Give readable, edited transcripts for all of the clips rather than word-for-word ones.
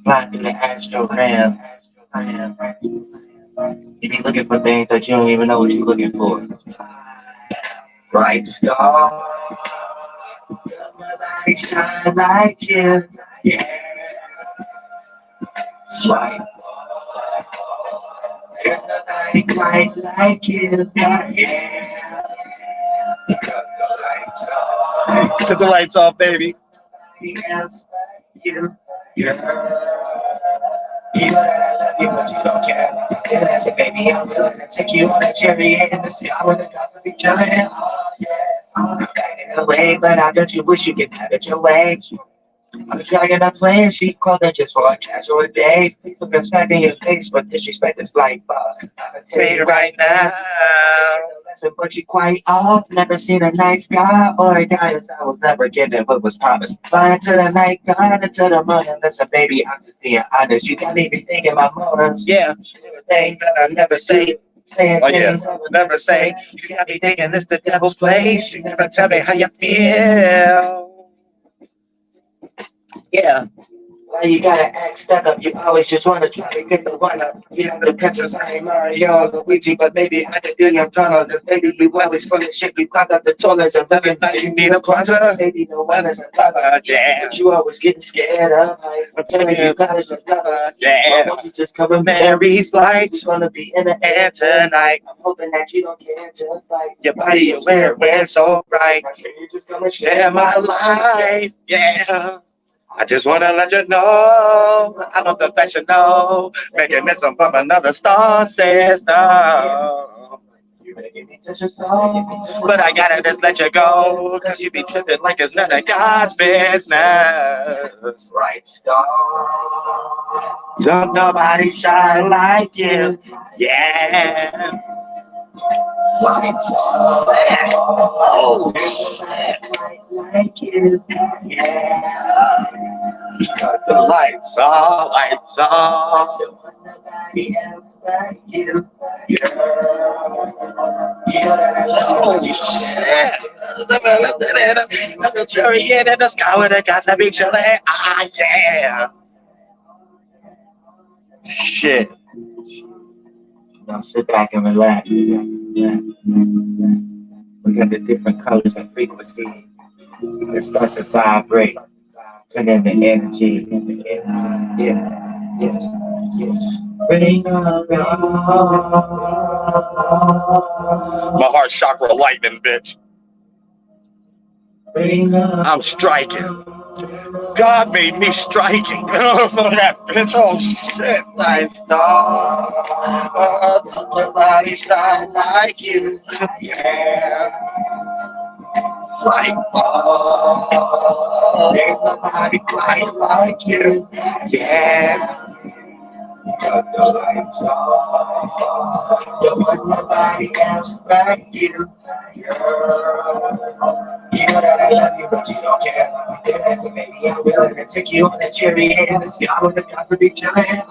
Flying through the astral realm. You be looking for things that you don't even know what you're looking for. Bright star, nobody shine like you. Yeah. Swipe. There's nobody quite like you. Yeah. Cut the lights off. Cut the lights off, baby. Nobody else but you. Yeah. You know that I love you, but you don't care. And I said, baby, I'm willing to take you on a cherry and to see how the gods of each other. And oh, yeah. I'm backing away, but I bet you wish you could have it your way. I'm dragging up playing, she called her just for a casual day. People can smack in your face, but disrespect is like, I'm gonna tell you right now. But you quite off, never seen a nice guy or a guy that I was never given what was promised. Flying to the night, gone into the moon. Listen, baby, I'm just being honest. You got me rethinking my motives. Yeah, Things that I never say. Oh yeah, never say. You got me thinking this the devil's place. You never tell me how you feel. Yeah. Why you gotta act stuck up? You always just wanna try to get the one up. You know the princess, I ain't Mario or Luigi, but maybe I could do your tunnel. Cause baby, you always full of shit. You clogged up the toilets and every night you need a plunger. Maybe no one is a lover, yeah. But you always getting scared of heights. I'm telling you, God is just lovers, yeah. Why won't you just cover Mary's flights? Gonna be in the air tonight. I'm hoping that you don't care to fight. Your body is wearing so bright. Can you just come and share my life? Yeah. I just wanna let you know I'm a professional, mechanism from another star system. But I gotta just let you go, cause you be tripping like it's none of God's business. Right star. Don't nobody shine like you. Yeah. Right star. Oh. Like you. Yeah. Cut the lights off, lights off. Nobody else but you. Yeah. Holy shit! The cherry in the sky with the gods that be chilling. Ah, yeah! Shit. Now sit back and relax. Look at the different colors and frequencies. It starts to vibrate. Turn in the energy. Yeah. Bring on. My heart chakra lightning, bitch. I'm striking. God made me striking. That bitch. Oh shit. Nice dog. Somebody shine like you. Yeah. Like there's nobody quite like you. Yeah. Cut the lights off. Don't want nobody else but you. You know that I love you, but you don't care. So maybe I'm willing to take you on a cherry and the sky with the gods of each other.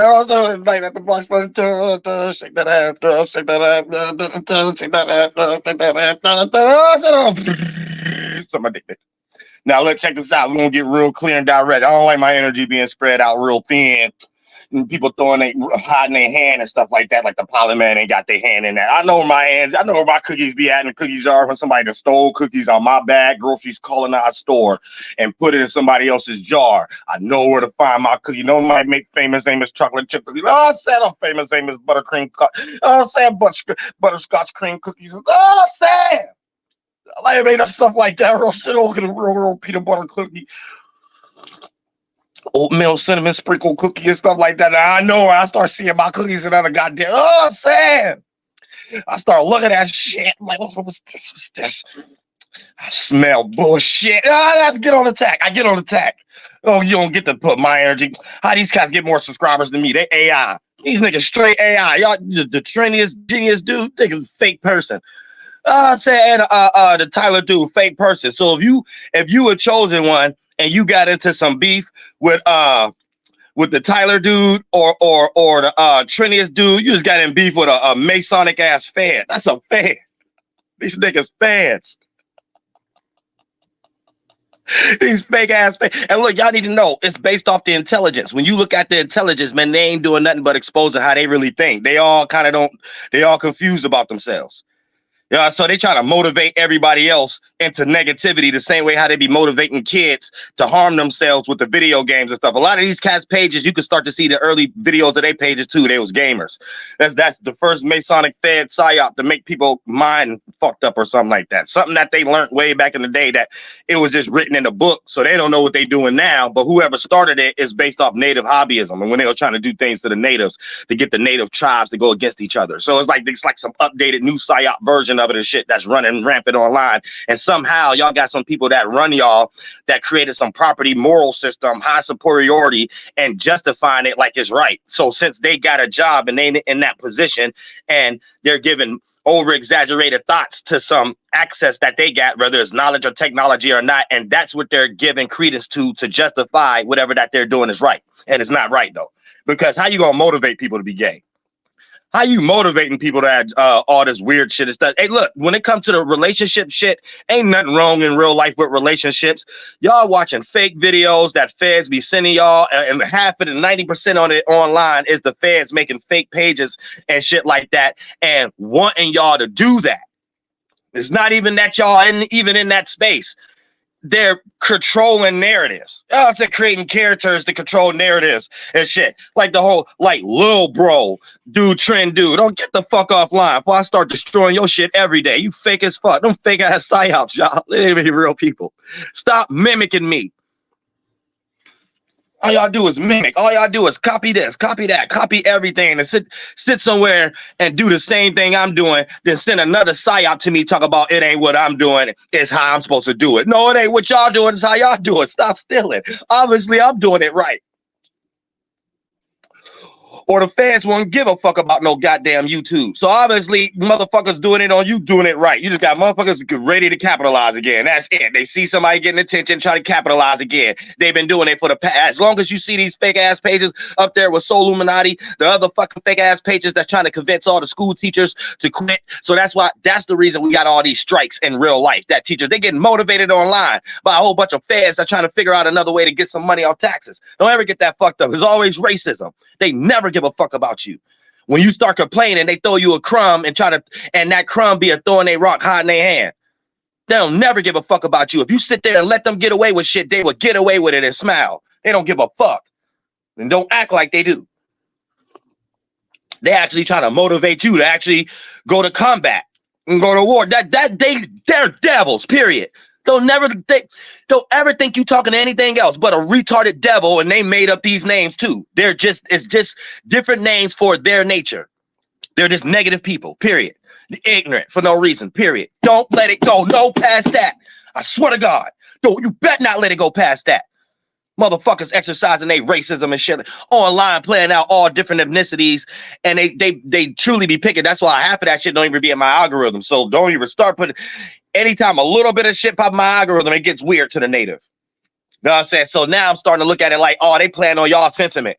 Also, invite at the box for shake that ass, girl, shake that ass, shake that ass, shake that ass. So I'm addicted. Now, let's check this out. We're gonna get real clear and direct. I don't like my energy being spread out real thin. And people hiding their hand and stuff like that, like the Pollen Man ain't got their hand in that. I know where my hands, I know where my cookies be at in the cookie jar when somebody that stole cookies on my bag, groceries calling our store, and put it in somebody else's jar. I know where to find my cookie. No one might make famous Amos chocolate chip cookies. Oh, I said I'm famous Amos buttercream. Oh, I said butterscotch cream cookies. Oh, I said I made up stuff like that. Real shit, real peanut butter cookie. Oatmeal cinnamon sprinkle cookie and stuff like that. And I know where I start seeing my cookies and other goddamn. Oh, I'm saying. I start looking at that shit. I'm like, what was this? What's this? I smell bullshit. Let's get on attack. I get on attack. Oh, you don't get to put my energy. How these guys get more subscribers than me? They AI. These niggas straight AI. Y'all, the trendiest, genius dude, think is fake person. Saying the Tyler dude, fake person. So if you were chosen one and you got into some beef with the Tyler dude or the trendiest dude, you just got in beef with a Masonic ass fan. That's a fan. These niggas fans. These fake ass fans. And look, y'all need to know it's based off the intelligence. When you look at the intelligence, man, they ain't doing nothing but exposing how they really think. They all confused about themselves. Yeah, so they try to motivate everybody else into negativity the same way how they be motivating kids to harm themselves with the video games and stuff. A lot of these cats' pages, you can start to see the early videos of their pages too. They was gamers. That's the first Masonic Fed psyop to make people mind fucked up or something like that. Something that they learned way back in the day that it was just written in a book, so they don't know what they doing now. But whoever started it is based off native hobbyism, and when they were trying to do things to the natives to get the native tribes to go against each other. So it's like some updated new psyop version of it and shit that's running rampant online. And somehow y'all got some people that run y'all that created some property moral system, high superiority, and justifying it like it's right. So since they got a job and they in that position and they're giving over exaggerated thoughts to some access that they got, whether it's knowledge or technology or not, and that's what they're giving credence to justify whatever that they're doing is right. And it's not right though, because how you gonna motivate people to be gay? How you motivating people to add all this weird shit and stuff? Hey, look, when it comes to the relationship shit, ain't nothing wrong in real life with relationships. Y'all watching fake videos that feds be sending y'all, and half of the 90% on it online is the feds making fake pages and shit like that and wanting y'all to do that. It's not even that y'all even in that space. They're controlling narratives. It's creating characters to control narratives and shit. Like the whole, like, lil bro, dude, trend dude. Don't get the fuck offline before I start destroying your shit every day. You fake as fuck. Them fake ass psyops, y'all. They ain't even real people. Stop mimicking me. All y'all do is mimic. All y'all do is copy this, copy that, copy everything, and sit somewhere and do the same thing I'm doing, then send another psyop to me, talk about it ain't what I'm doing, it's how I'm supposed to do it. No, it ain't what y'all doing, it's how y'all do it. Stop stealing. Obviously, I'm doing it right. Or the fans won't give a fuck about no goddamn YouTube. So obviously, motherfuckers doing it on you, doing it right. You just got motherfuckers ready to capitalize again. That's it. They see somebody getting attention, try to capitalize again. They've been doing it for the past. As long as you see these fake ass pages up there with Soul Illuminati, the other fucking fake ass pages that's trying to convince all the school teachers to quit. So that's the reason we got all these strikes in real life. That teachers, they getting motivated online by a whole bunch of feds that trying to figure out another way to get some money off taxes. Don't ever get that fucked up. There's always racism. They never give a fuck about you. When you start complaining, they throw you a crumb and that crumb be a thorn they rock hot in their hand. They'll never give a fuck about you. If you sit there and let them get away with shit, they will get away with it and smile. They don't give a fuck. And don't act like they do. They actually try to motivate you to actually go to combat and go to war. They're devils, period. Don't ever think you talking to anything else but a retarded devil, and they made up these names too. It's just different names for their nature. They're just negative people, period. Ignorant for no reason, period. Don't let it go. No past that. I swear to God. You bet not let it go past that. Motherfuckers exercising their racism and shit online, playing out all different ethnicities, and they truly be picking. That's why half of that shit don't even be in my algorithm. So don't even start putting. Anytime a little bit of shit pop in my algorithm, it gets weird to the native. You know what I'm saying? So now I'm starting to look at it like, oh, they playing on y'all sentiment.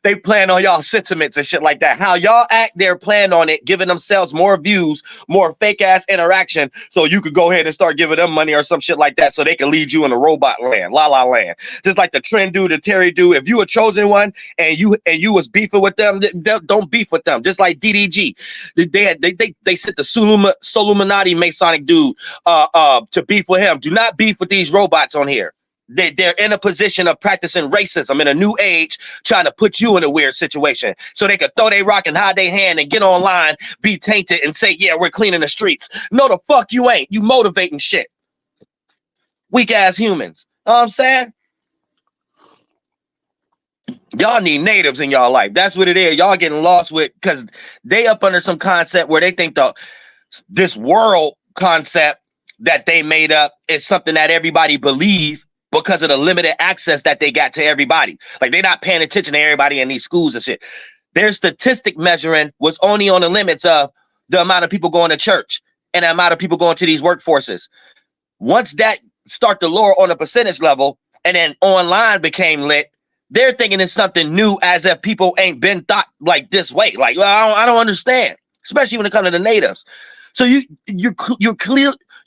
They plan on y'all sentiments and shit like that. How y'all act, they're planning on it, giving themselves more views, more fake ass interaction. So you could go ahead and start giving them money or some shit like that so they can lead you in the robot land, la la land. Just like the trend dude, the Terry dude. If you a chosen one and you was beefing with them, don't beef with them. Just like DDG. They sent the Soluminati Masonic dude to beef with him. Do not beef with these robots on here. They're in a position of practicing racism in a new age, trying to put you in a weird situation so they could throw their rock and hide their hand and get online, be tainted and say, yeah, we're cleaning the streets. No, the fuck you ain't. You motivating shit. Weak ass humans. Know what I'm saying? Y'all need natives in y'all life. That's what it is. Y'all getting lost with because they up under some concept where they think this world concept that they made up is something that everybody believe. because of the limited access that they got to everybody. Like, they're not paying attention to everybody in these schools and shit. Their statistic measuring was only on the limits of the amount of people going to church and the amount of people going to these workforces. Once that start to lower on a percentage level and then online became lit, they're thinking it's something new, as if people ain't been thought like this way. Like, well, I don't understand, especially when it comes to the natives. So you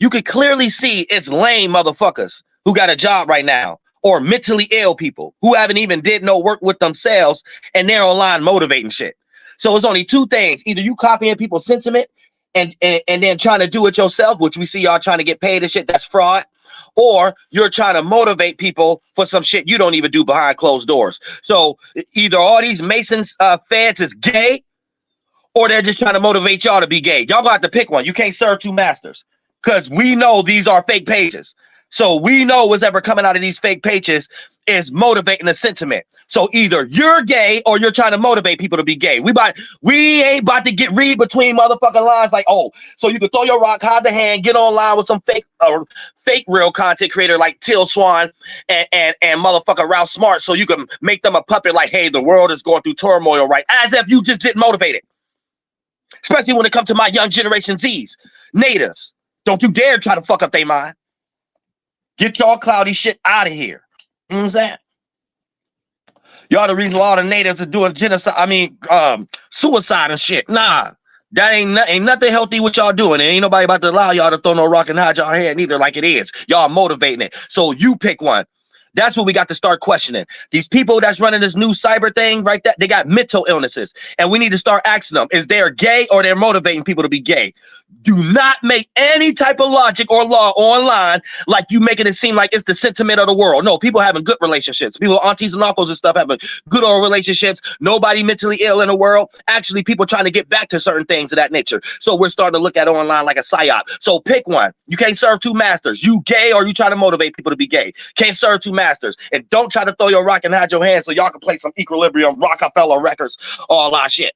could clearly see it's lame motherfuckers who got a job right now, or mentally ill people who haven't even did no work with themselves, and they're online motivating shit. So it's only two things: either you copying people's sentiment and then trying to do it yourself, which we see y'all trying to get paid and shit, that's fraud, or you're trying to motivate people for some shit you don't even do behind closed doors. So either all these Masons feds is gay, or they're just trying to motivate y'all to be gay. Y'all gonna have to pick one. You can't serve two masters, because we know these are fake pages. So we know what's ever coming out of these fake pages is motivating the sentiment. So either you're gay or you're trying to motivate people to be gay. We ain't about to read between motherfucking lines like, oh, so you can throw your rock, hide the hand, get online with some fake real content creator like Till Swan and motherfucker Ralph Smart, so you can make them a puppet like, hey, the world is going through turmoil, right? As if you just didn't motivate it. Especially when it comes to my young generation Z's, natives. Don't you dare try to fuck up their mind. Get y'all cloudy shit out of here. You know what I'm saying? Y'all the reason why all the natives are doing genocide, suicide and shit. Nah, that ain't nothing healthy what y'all doing. And ain't nobody about to allow y'all to throw no rock and hide y'all head neither, like it is. Y'all motivating it. So you pick one. That's what we got to start questioning. These people that's running this new cyber thing, right? They got mental illnesses. And we need to start asking them, is they gay or they're motivating people to be gay? Do not make any type of logic or law online like you making it seem like it's the sentiment of the world. No, people having good relationships. People, aunties and uncles and stuff, having good old relationships. Nobody mentally ill in the world. Actually, people trying to get back to certain things of that nature. So we're starting to look at online like a psyop. So pick one. You can't serve two masters. You gay or you try to motivate people to be gay. Can't serve two masters. And don't try to throw your rock and hide your hands so y'all can play some Equilibrium, Rockefeller Records, all our shit,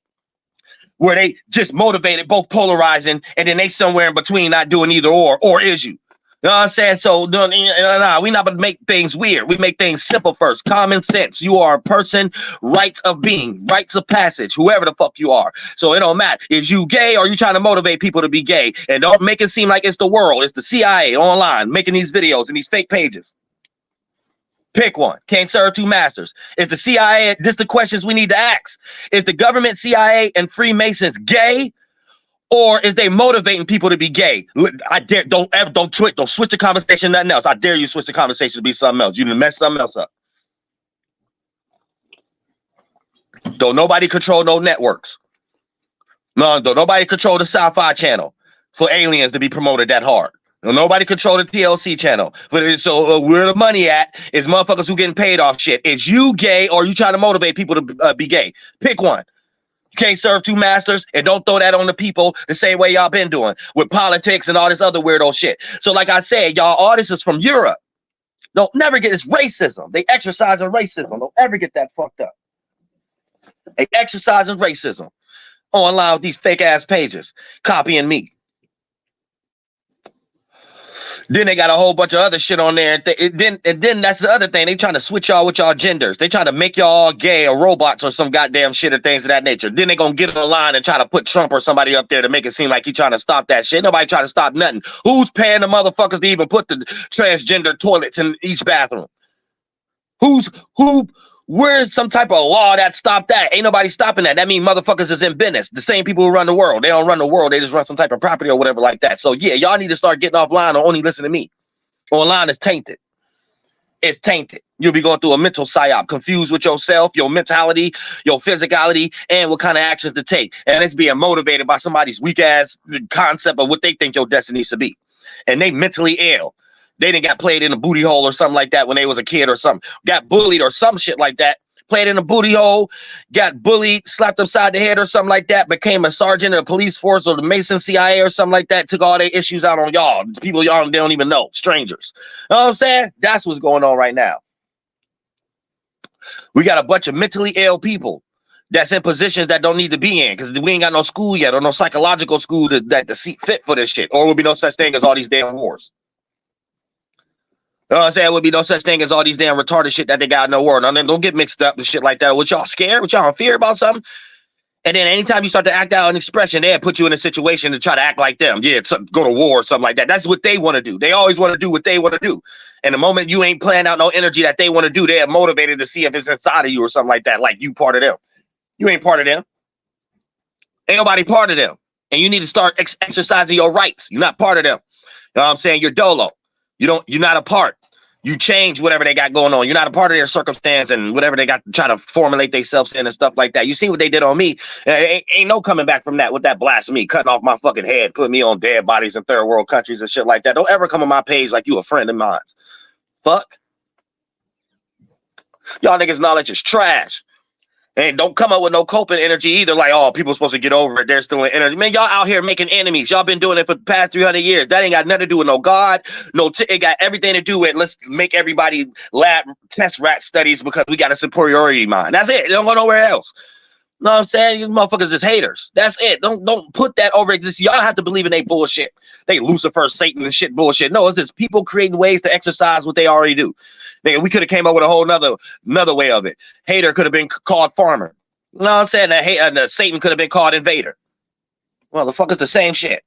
where they just motivated, both polarizing, and then they somewhere in between not doing either or is you? You know what I'm saying? So we not gonna make things weird. We make things simple first. Common sense. You are a person, rights of being, rites of passage, whoever the fuck you are. So it don't matter. Is you gay or you trying to motivate people to be gay? And don't make it seem like it's the world. It's the CIA online making these videos and these fake pages. Pick one. Can't serve two masters. Is the CIA, this the questions we need to ask. Is the government, CIA, and Freemasons gay? Or is they motivating people to be gay? I dare, don't switch the conversation to nothing else. I dare you switch the conversation to be something else. You done mess something else up. Don't nobody control no networks. No, don't nobody control the Sci-Fi channel for aliens to be promoted that hard. Nobody control the TLC channel. So where the money at is motherfuckers who getting paid off shit. Is you gay or you trying to motivate people to be gay? Pick one. You can't serve two masters, and don't throw that on the people the same way y'all been doing with politics and all this other weirdo shit. So like I said, y'all, all this is from Europe. Don't never get this racism. They exercising racism. Don't ever get that fucked up. They exercising racism online with these fake ass pages, copying me. Then they got a whole bunch of other shit on there. And then that's the other thing. They trying to switch y'all with y'all genders. They trying to make y'all all gay or robots or some goddamn shit or things of that nature. Then they gonna get online and try to put Trump or somebody up there to make it seem like he trying to stop that shit. Nobody trying to stop nothing. Who's paying the motherfuckers to even put the transgender toilets in each bathroom? Where's some type of law that stopped that? Ain't nobody stopping that. That means motherfuckers is in business. The same people who run the world. They don't run the world. They just run some type of property or whatever like that. So yeah, y'all need to start getting offline or only listen to me. Online is tainted. It's tainted. You'll be going through a mental psyop, confused with yourself, your mentality, your physicality, and what kind of actions to take. And it's being motivated by somebody's weak ass concept of what they think your destiny should be. And they mentally ill. They didn't got played in a booty hole or something like that when they was a kid or something. Got bullied or some shit like that. Played in a booty hole, got bullied, slapped upside the head or something like that, became a sergeant of the police force or the Mason CIA or something like that, took all their issues out on y'all. People y'all they don't even know, strangers. You know what I'm saying? That's what's going on right now. We got a bunch of mentally ill people that's in positions that don't need to be in because we ain't got no school yet or no psychological school that see fit for this shit, or will be no such thing as all these damn wars. You know what I'm saying? Would be no such thing as all these damn retarded shit that they got in the world. And then don't get mixed up with shit like that. What y'all scared? What y'all in fear about something? And then anytime you start to act out an expression, they'll put you in a situation to try to act like them. Yeah, go to war or something like that. That's what they want to do. They always want to do what they want to do. And the moment you ain't playing out no energy that they want to do, they're motivated to see if it's inside of you or something like that. Like you part of them. You ain't part of them. Ain't nobody part of them. And you need to start exercising your rights. You're not part of them. You know what I'm saying? You're Dolo. You're not a part. You change whatever they got going on. You're not a part of their circumstance and whatever they got to try to formulate themselves in and stuff like that. You see what they did on me. Ain't no coming back from that with that blasphemy, cutting off my fucking head, putting me on dead bodies in third world countries and shit like that. Don't ever come on my page like you a friend of mine. Fuck. Y'all niggas' knowledge is trash. And don't come up with no coping energy either. Like, oh, people are supposed to get over it. They're still in energy. Man, y'all out here making enemies. Y'all been doing it for the past 300 years. That ain't got nothing to do with no God. It got everything to do with let's make everybody lab test rat studies because we got a superiority mind. That's it. They don't go nowhere else. Know what I'm saying? You motherfuckers is haters. That's it. Don't put that over existence. Y'all have to believe in they bullshit. They Lucifer, Satan, and shit bullshit. No, it's just people creating ways to exercise what they already do. Nigga, we could have came up with a whole another way of it. Hater could have been called farmer. You know what I'm saying? The Satan could have been called invader. Well, the fuck is the same shit.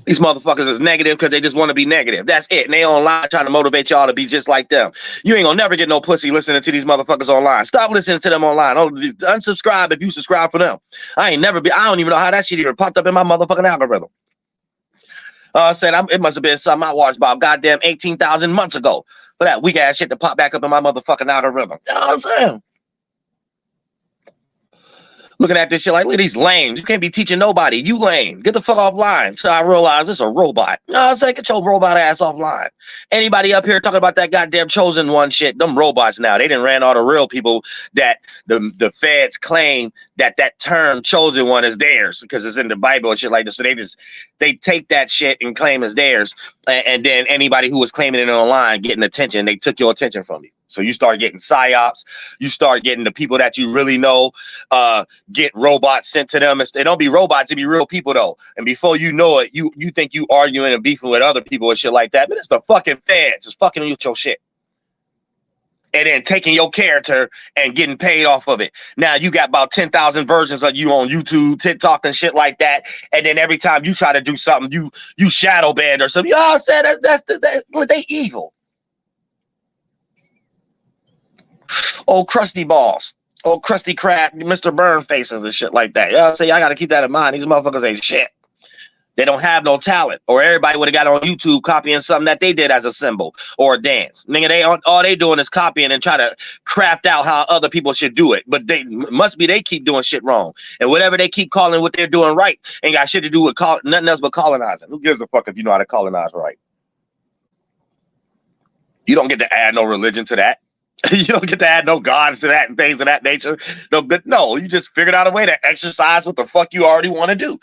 These motherfuckers is negative because they just want to be negative. That's it. And they online trying to motivate y'all to be just like them. You ain't gonna never get no pussy listening to these motherfuckers online. Stop listening to them online. Oh, unsubscribe if you subscribe for them. I don't even know how that shit even popped up in my motherfucking algorithm. It must have been something I watched about goddamn 18,000 months ago for that weak ass shit to pop back up in my motherfucking algorithm. You know what I'm saying? Looking at this shit like, look at these lames. You can't be teaching nobody. You lame. Get the fuck offline. So I realized it's a robot. You know what I'm saying? Get your robot ass offline. Anybody up here talking about that goddamn chosen one shit, them robots now. They done ran all the real people that the feds claim that term chosen one is theirs because it's in the Bible and shit like this. So they take that shit and claim it's theirs. And then anybody who was claiming it online getting attention, they took your attention from you. So you start getting psyops. You start getting the people that you really know get robots sent to them. They don't be robots, it be real people though. And before you know it, you think you arguing and beefing with other people and shit like that. But it's the fucking feds. It's fucking with your shit. And then taking your character and getting paid off of it. Now you got about 10,000 versions of you on YouTube, TikTok, and shit like that. And then every time you try to do something, you shadow banned or something. You know what I'm saying? They evil. Old crusty balls. Old crusty crap, Mr. Burn faces and shit like that. You know what I'm saying? I got to keep that in mind. These motherfuckers ain't shit. They don't have no talent. Or everybody would have got on YouTube copying something that they did as a symbol or a dance. Nigga, all they doing is copying and try to craft out how other people should do it. But they keep doing shit wrong. And whatever they keep calling what they're doing right ain't got shit to do with nothing else but colonizing. Who gives a fuck if you know how to colonize right? You don't get to add no religion to that. You don't get to add no gods to that and things of that nature. No, you just figured out a way to exercise what the fuck you already want to do.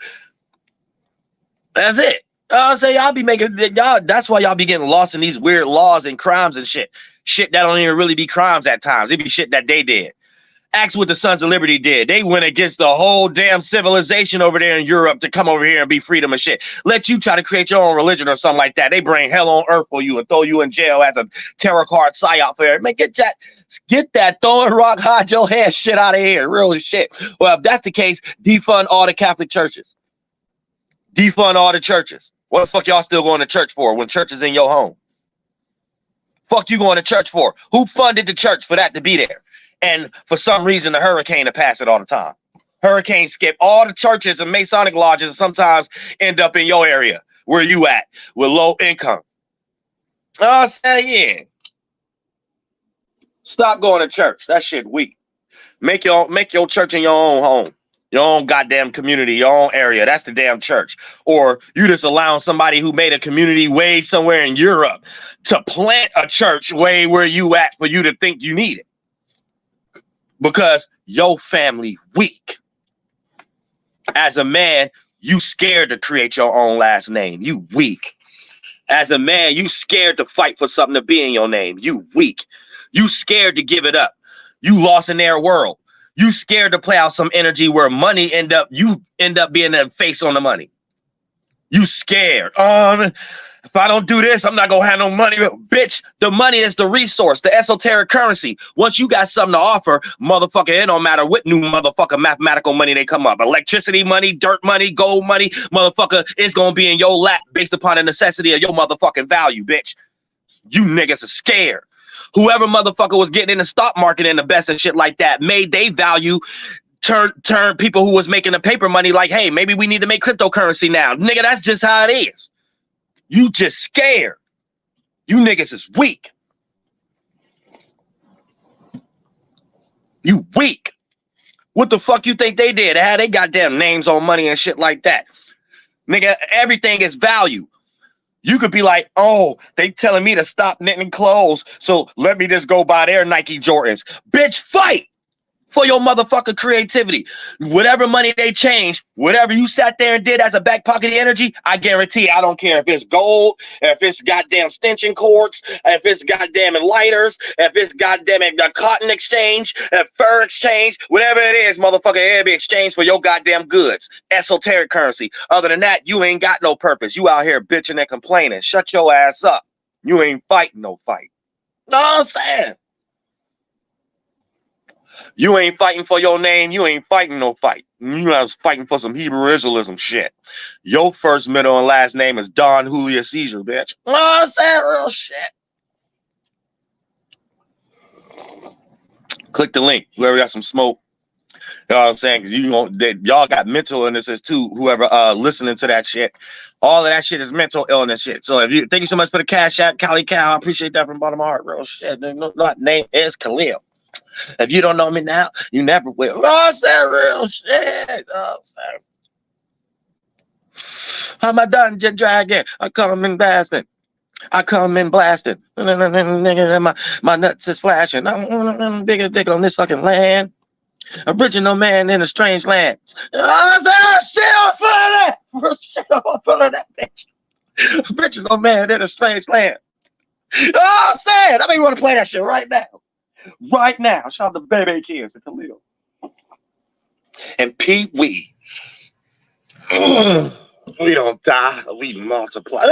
That's it. I'll say y'all be making y'all. That's why y'all be getting lost in these weird laws and crimes and shit. Shit that don't even really be crimes at times. It be shit that they did. Ask what the Sons of Liberty did. They went against the whole damn civilization over there in Europe to come over here and be freedom and shit. Let you try to create your own religion or something like that. They bring hell on earth for you and throw you in jail as a terror card psyop for it. Man, get that throwing rock, hide your head shit out of here. Real shit. Well, if that's the case, defund all the Catholic churches. Defund all the churches. What the fuck y'all still going to church for when church is in your home? Fuck you going to church for? Who funded the church for that to be there? And for some reason, the hurricane to pass it all the time. Hurricanes skip all the churches and Masonic lodges and sometimes end up in your area where you at with low income. Oh, say yeah. Stop going to church. That shit weak. Make your church in your own home. Your own goddamn community, your own area. That's the damn church. Or you just allowing somebody who made a community way somewhere in Europe to plant a church way where you at for you to think you need it. Because your family weak. As a man, you scared to create your own last name. You weak. As a man, you scared to fight for something to be in your name. You weak. You scared to give it up. You lost in their world. You scared to play out some energy where you end up being the face on the money. You scared. If I don't do this, I'm not gonna have no money. Bitch, the money is the resource, the esoteric currency. Once you got something to offer, motherfucker, it don't matter what new motherfucker mathematical money they come up. Electricity money, dirt money, gold money, motherfucker, it's gonna be in your lap based upon the necessity of your motherfucking value, bitch. You niggas are scared. Whoever motherfucker was getting in the stock market and the best and shit like that made they value turn people who was making the paper money like, hey, maybe we need to make cryptocurrency now. Nigga, that's just how it is. You just scared. You niggas is weak. You weak. What the fuck you think they did? They had they goddamn names on money and shit like that. Nigga, everything is value. You could be like, oh, they telling me to stop knitting clothes, so let me just go buy their Nike Jordans. Bitch, fight for your motherfucking creativity. Whatever money they change, whatever you sat there and did as a back pocket energy, I guarantee I don't care if it's gold, if it's goddamn stenching cords, if it's goddamn lighters, if it's goddamn cotton exchange, fur exchange, whatever it is, motherfucker, it'll be exchanged for your goddamn goods. Esoteric currency. Other than that, you ain't got no purpose. You out here bitching and complaining. Shut your ass up. You ain't fighting no fight. Know what I'm saying? You ain't fighting for your name. You ain't fighting no fight. You was fighting for some Hebrew Israelism shit. Your first, middle, and last name is Don Julius Caesar, bitch. Oh, I'm saying real shit. Click the link. Whoever got some smoke. You know what I'm saying? Because y'all got mental illnesses too. Whoever listening to that shit. All of that shit is mental illness shit. So thank you so much for the Cashapp, Cali Cow. I appreciate that from the bottom of my heart. Real shit. Not name is Khalil. If you don't know me now, you never will. Oh, I said real shit. Oh, I'm a dungeon dragon. I come in blasting. I come in blasting. My nuts is flashing. I'm bigger dick on this fucking land. Original man in a strange land. I said shit on front of that. Shit on front of that bitch. Original man in a strange land. Oh, I'm saying. I mean, you want to play that shit right now. Right now. Shout out to Baby Kids and Khalil. And Pete Wee. We don't die, we multiply.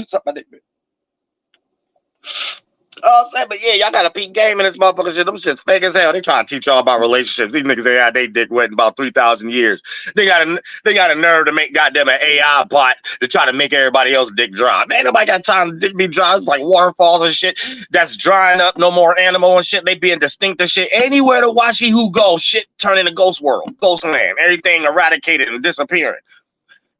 Something I'm saying, but yeah, y'all got a peak game in this motherfucker shit. Them shit's fake as hell. They trying to teach y'all about relationships. These niggas ain't had they dick wet in about 3,000 years. They got a nerve to make goddamn an AI bot to try to make everybody else dick dry. Man, nobody got time to dick be dry. It's like waterfalls and shit that's drying up. No more animal and shit. They being distinct and shit. Anywhere the Washi who go, shit turn into ghost world, ghost land. Everything eradicated and disappearing.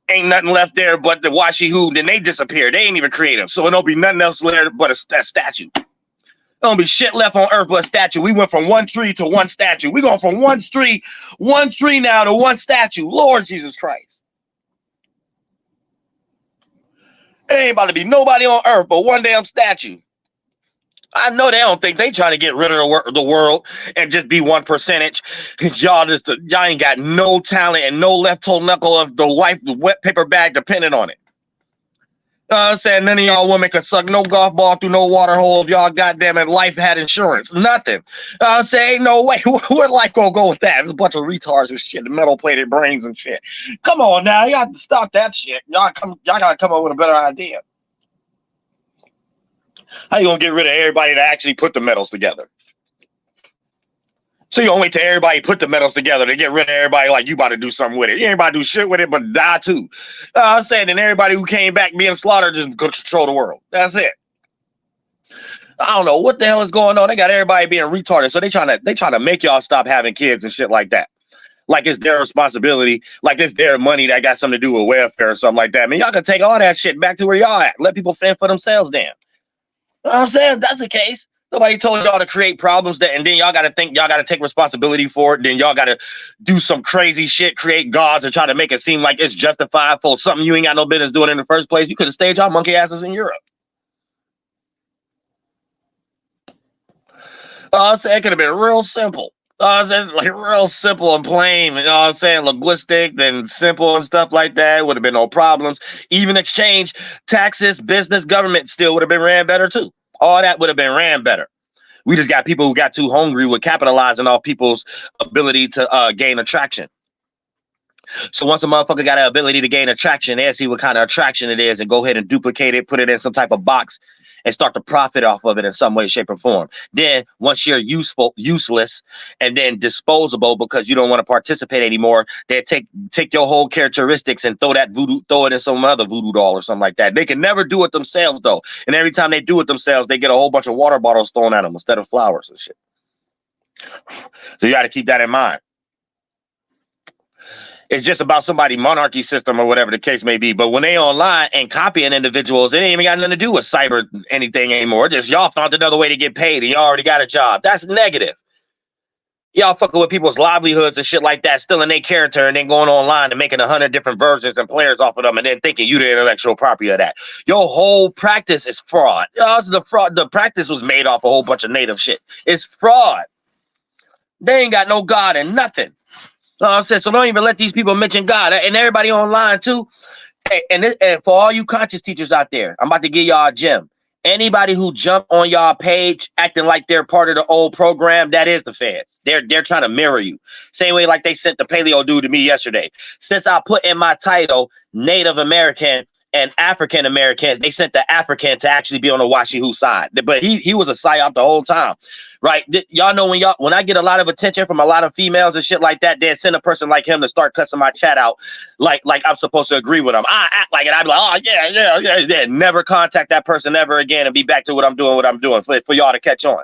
Ain't nothing left there but the Washi who. Then they disappear. They ain't even creative. So it don't be nothing else there but a statue. Don't be shit left on earth but a statue. We went from one tree to one statue. We going from one tree now to one statue. Lord Jesus Christ. There ain't about to be nobody on earth but one damn statue. I know they don't think they trying to get rid of the world and just be 1%. Y'all ain't got no talent and no left toe knuckle of the life, the wet paper bag dependent on it. I'm saying none of y'all women could suck no golf ball through no water hole if y'all goddamn it life had insurance. Nothing. I'm saying no way. Where life gonna go with that? There's a bunch of retards and shit, metal plated brains and shit. Come on now, you got to stop that shit. Y'all gotta come up with a better idea. How you gonna get rid of everybody that actually put the metals together? So you gonna wait till everybody put the metals together to get rid of everybody like you about to do something with it. You ain't about to do shit with it but die too. I'm saying then everybody who came back being slaughtered just control the world. That's it. I don't know what the hell is going on. They got everybody being retarded. So they trying to make y'all stop having kids and shit like that. Like it's their responsibility, like it's their money that got something to do with welfare or something like that. I mean, y'all can take all that shit back to where y'all at. Let people fend for themselves then. You know what I'm saying? If that's the case. Nobody told y'all to create problems and then y'all got to think y'all got to take responsibility for it. Then y'all got to do some crazy shit, create gods and try to make it seem like it's justified for something you ain't got no business doing in the first place. You could have stayed y'all monkey asses in Europe. I'm saying it could have been real simple. Like real simple and plain, you know what I'm saying? Linguistic and simple and stuff like that. Would have been no problems. Even exchange, taxes, business, government still would have been ran better too. All that would have been ran better. We just got people who got too hungry with capitalizing off people's ability to gain attraction. So once a motherfucker got an ability to gain attraction, they'll see what kind of attraction it is and go ahead and duplicate it, put it in some type of box, and start to profit off of it in some way, shape, or form. Then once you're useless, and then disposable because you don't want to participate anymore, they take your whole characteristics and throw it in some other voodoo doll or something like that. They can never do it themselves though. And every time they do it themselves, they get a whole bunch of water bottles thrown at them instead of flowers and shit. So you got to keep that in mind. It's just about somebody monarchy system or whatever the case may be. But when they online and copying individuals, it ain't even got nothing to do with cyber anything anymore. Just y'all found another way to get paid and y'all already got a job. That's negative. Y'all fucking with people's livelihoods and shit like that, stealing their character and then going online and making 100 different versions and players off of them and then thinking you the intellectual property of that. Your whole practice is fraud. The fraud. The practice was made off a whole bunch of native shit. It's fraud. They ain't got no God and nothing. I'm saying, so don't even let these people mention God and everybody online too. Hey, and for all you conscious teachers out there, I'm about to give y'all a gem. Anybody who jump on y'all page acting like they're part of the old program, that is the feds. They're trying to mirror you. Same way like they sent the paleo dude to me yesterday. Since I put in my title Native American and African Americans, they sent the African to actually be on the Washihu side. But he was a psyop the whole time. Right? Y'all know when I get a lot of attention from a lot of females and shit like that, they send a person like him to start cussing my chat out like I'm supposed to agree with them. I act like it. I'm like, oh yeah. Never contact that person ever again and be back to what I'm doing for y'all to catch on.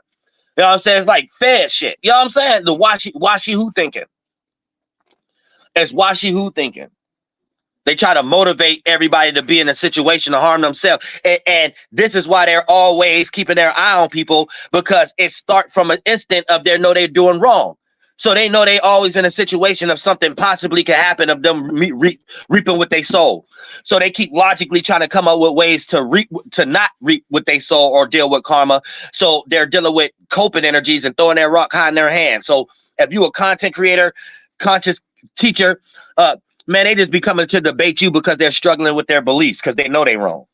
You know what I'm saying? It's like fair shit. You know what I'm saying? The washi who thinking. It's washi who thinking. They try to motivate everybody to be in a situation to harm themselves. And this is why they're always keeping their eye on people, because it starts from an instant of they know they're doing wrong. So they know they always in a situation of something possibly can happen of them reaping what they sow. So they keep logically trying to come up with ways to not reap what they sow or deal with karma. So they're dealing with coping energies and throwing their rock high in their hand. So if you a content creator, conscious teacher, man, they just be coming to debate you because they're struggling with their beliefs because they know they wrong.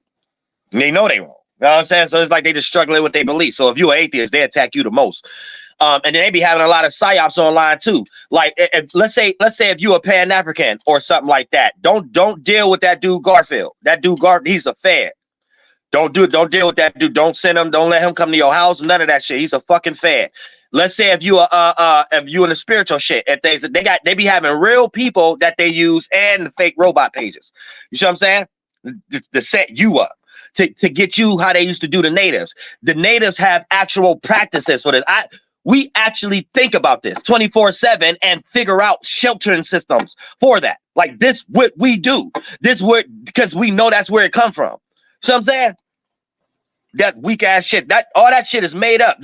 They know they wrong. You know what I'm saying? So it's like they just struggling with their beliefs. So if you're an atheist, they attack you the most. And then they be having a lot of psyops online too. Like, let's say if you a Pan-African or something like that, don't deal with that dude Garfield. That dude he's a fed. Don't deal with that dude. Don't send him. Don't let him come to your house. None of that shit. He's a fucking fed. Let's say if you in the spiritual shit, if they be having real people that they use and the fake robot pages. You see what I'm saying? To set you up, to get you how they used to do the natives. The natives have actual practices for this. We actually think about this 24/7 and figure out sheltering systems for that. Like this, what we do. This what, because we know that's where it come from. See what I'm saying? That weak ass shit. All that shit is made up.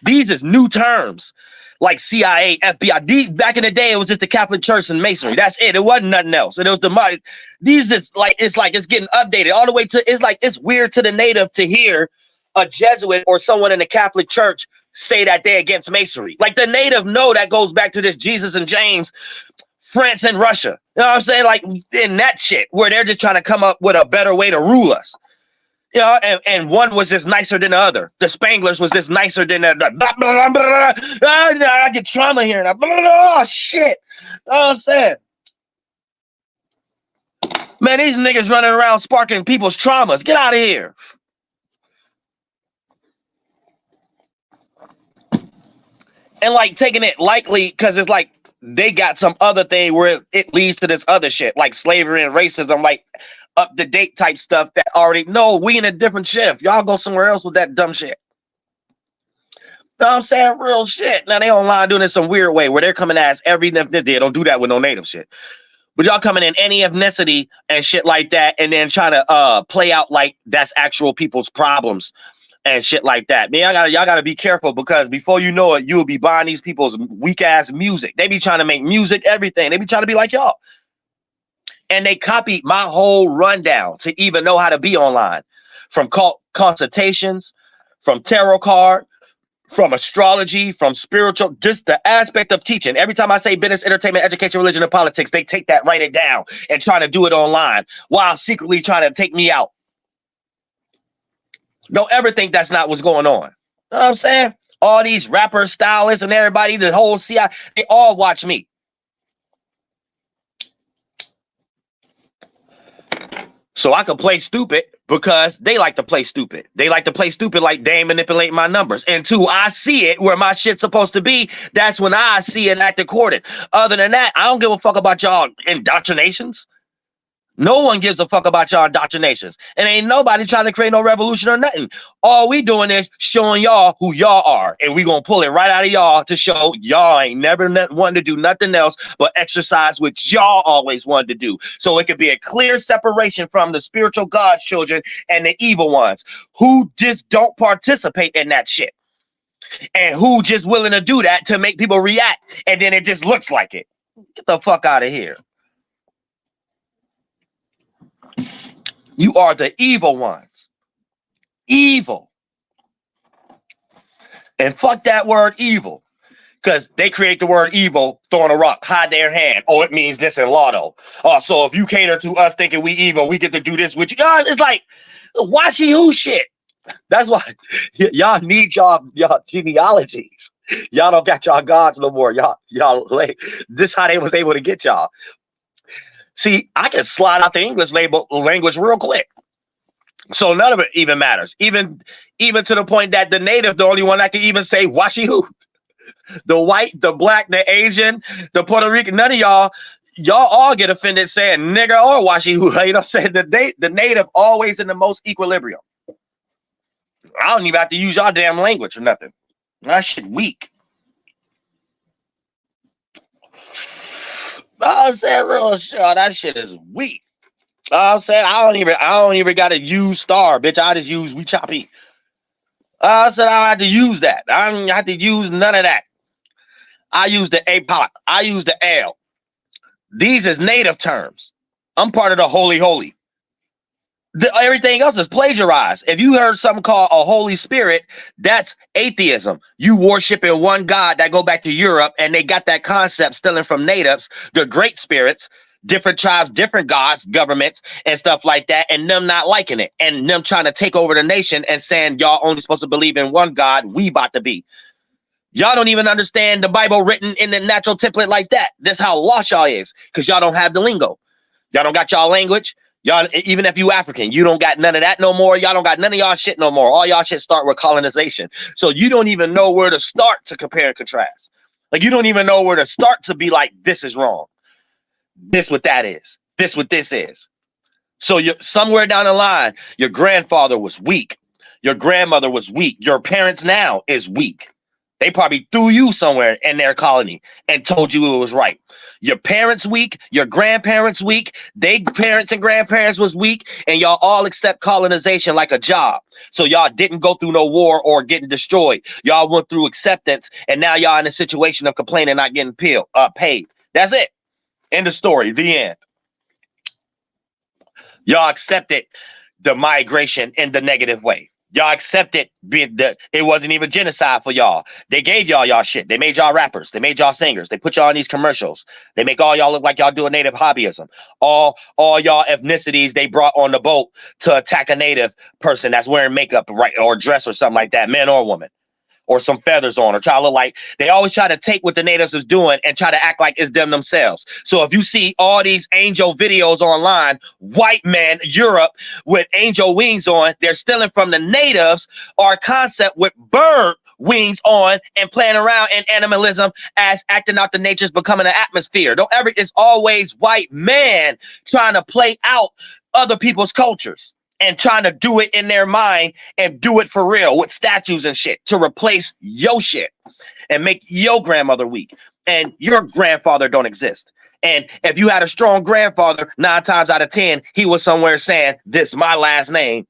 These is new terms, like CIA, FBI. Back in the day, it was just the Catholic Church and Masonry. That's it. It wasn't nothing else. And it was these is like it's getting updated all the way to. It's weird to the native to hear a Jesuit or someone in the Catholic Church say that they're against Masonry. Like the native know that goes back to this Jesus and James, France and Russia. You know what I'm saying? Like in that shit where they're just trying to come up with a better way to rule us. You know, and one was just nicer than the other. The Spanglers was just nicer than the blah, blah, blah, blah. I get trauma here. And oh, shit. You know what I'm saying? Man, these niggas running around sparking people's traumas. Get out of here. And like taking it lightly because it's like they got some other thing where it leads to this other shit, like slavery and racism, like up-to-date type stuff that already know we in a different shift. Y'all go somewhere else with that dumb shit. You know what I'm saying? Real shit. Now they online doing it some weird way where they're coming as every ethnicity. They don't do that with no native shit. But y'all coming in any ethnicity and shit like that and then trying to play out like that's actual people's problems and shit like that. Man, y'all gotta be careful because before you know it, you'll be buying these people's weak ass music. They be trying to make music, everything. They be trying to be like y'all. And they copied my whole rundown to even know how to be online. From consultations, from tarot card, from astrology, from spiritual, just the aspect of teaching. Every time I say business, entertainment, education, religion, and politics, they take that, write it down, and try to do it online while secretly trying to take me out. Don't ever think that's not what's going on. You know what I'm saying? All these rappers, stylists, and everybody, the whole CIA, they all watch me. So I could play stupid because they like to play stupid. They like to play stupid like they manipulate my numbers. And two, I see it where my shit's supposed to be. That's when I see it act according. Other than that, I don't give a fuck about y'all indoctrinations. No one gives a fuck about y'all indoctrinations. And ain't nobody trying to create no revolution or nothing. All we doing is showing y'all who y'all are. And we gonna pull it right out of y'all to show y'all ain't never wanted to do nothing else but exercise what y'all always wanted to do. So it could be a clear separation from the spiritual God's children and the evil ones who just don't participate in that shit. And who just willing to do that to make people react. And then it just looks like it. Get the fuck out of here. You are the evil ones. Evil. And fuck that word evil. Because they create the word evil, throwing a rock, hide their hand. Oh, it means this in lotto. Oh, so if you cater to us thinking we evil, we get to do this with you. It's like washy who shit. That's why y'all need y'all genealogies. Y'all don't got y'all gods no more. Y'all like this how they was able to get y'all. See, I can slide out the English language real quick. So none of it even matters. Even to the point that the native, the only one that can even say washi who. The white, the black, the Asian, the Puerto Rican, none of y'all all get offended saying nigger or washi who. You know what I'm saying? The native always in the most equilibrium. I don't even have to use y'all damn language or nothing. That shit weak. I'm saying real shit. That shit is weak. I'm saying I don't even gotta use star, bitch. I just use we choppy. I said I don't have to use that. I don't have to use none of that. I use the APOC. I use the L. These is native terms. I'm part of the holy. Everything else is plagiarized. If you heard something called a Holy Spirit, that's atheism. You worshiping one God that go back to Europe, and they got that concept stealing from natives, the great spirits, different tribes, different gods, governments, and stuff like that, and them not liking it, and them trying to take over the nation and saying y'all only supposed to believe in one God, we about to be. Y'all don't even understand the Bible written in the natural template like that. That's how lost y'all is, because y'all don't have the lingo. Y'all don't got y'all language. Y'all, even if you African, you don't got none of that no more. Y'all don't got none of y'all shit no more. All y'all shit start with colonization. So you don't even know where to start to compare and contrast. Like you don't even know where to start to be like, this is wrong. This what that is. This what this is. So you're somewhere down the line, your grandfather was weak. Your grandmother was weak. Your parents now is weak. They probably threw you somewhere in their colony and told you it was right. Your parents weak, your grandparents weak, they parents and grandparents was weak, and y'all all accept colonization like a job. So y'all didn't go through no war or getting destroyed. Y'all went through acceptance, and now y'all in a situation of complaining not getting paid. That's it. End of story. The end. Y'all accepted the migration in the negative way. Y'all accepted it wasn't even genocide for y'all. They gave y'all shit. They made y'all rappers. They made y'all singers. They put y'all in these commercials. They make all y'all look like y'all doing native hobbyism. All y'all ethnicities they brought on the boat to attack a native person that's wearing makeup, right, or dress or something like that, man or woman, or some feathers on, or try to look like, they always try to take what the natives is doing and try to act like it's them themselves. So if you see all these angel videos online, white man, Europe, with angel wings on, they're stealing from the natives or a concept with bird wings on and playing around in animalism as acting out the nature's becoming an atmosphere. It's always white man trying to play out other people's cultures and trying to do it in their mind and do it for real with statues and shit to replace your shit and make your grandmother weak. And your grandfather don't exist. And if you had a strong grandfather, 9 times out of 10, he was somewhere saying, this my last name.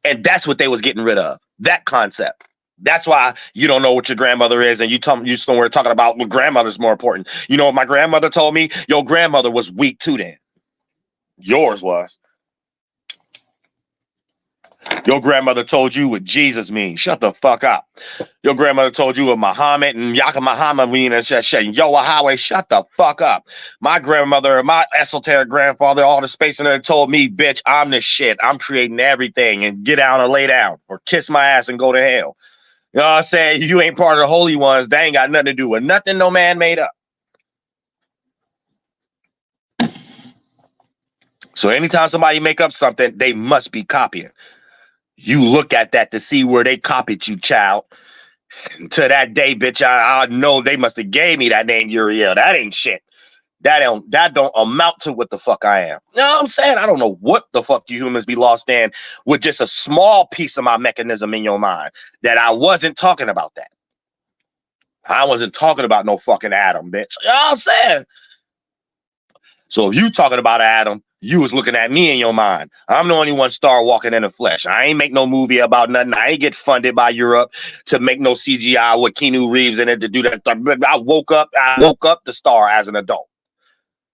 And that's what they was getting rid of, that concept. That's why you don't know what your grandmother is, and you somewhere talking about what grandmother's more important. You know what my grandmother told me? Your grandmother was weak too then. Yours was. Your grandmother told you what Jesus means. Shut the fuck up. Your grandmother told you what Muhammad and Yaka Muhammad mean and Yo Highway. Shut the fuck up. My grandmother and my esoteric grandfather, all the space in there, told me, bitch, I'm the shit. I'm creating everything, and get down or lay down or kiss my ass and go to hell. You know what I'm saying? You ain't part of the holy ones. They ain't got nothing to do with nothing no man made up. So anytime somebody make up something, they must be copying. You look at that to see where they copied you, child. To that day, bitch, I know they must have gave me that name Uriel. That ain't shit. That don't amount to what the fuck I am. You know what I'm saying? I don't know what the fuck you humans be lost in with just a small piece of my mechanism in your mind that I wasn't talking about that. I wasn't talking about no fucking atom, bitch. You know what I'm saying? So if you talking about an atom, you was looking at me in your mind. I'm the only one star walking in the flesh. I ain't make no movie about nothing. I ain't get funded by Europe to make no CGI with Keanu Reeves in it to do that. I woke up the star as an adult.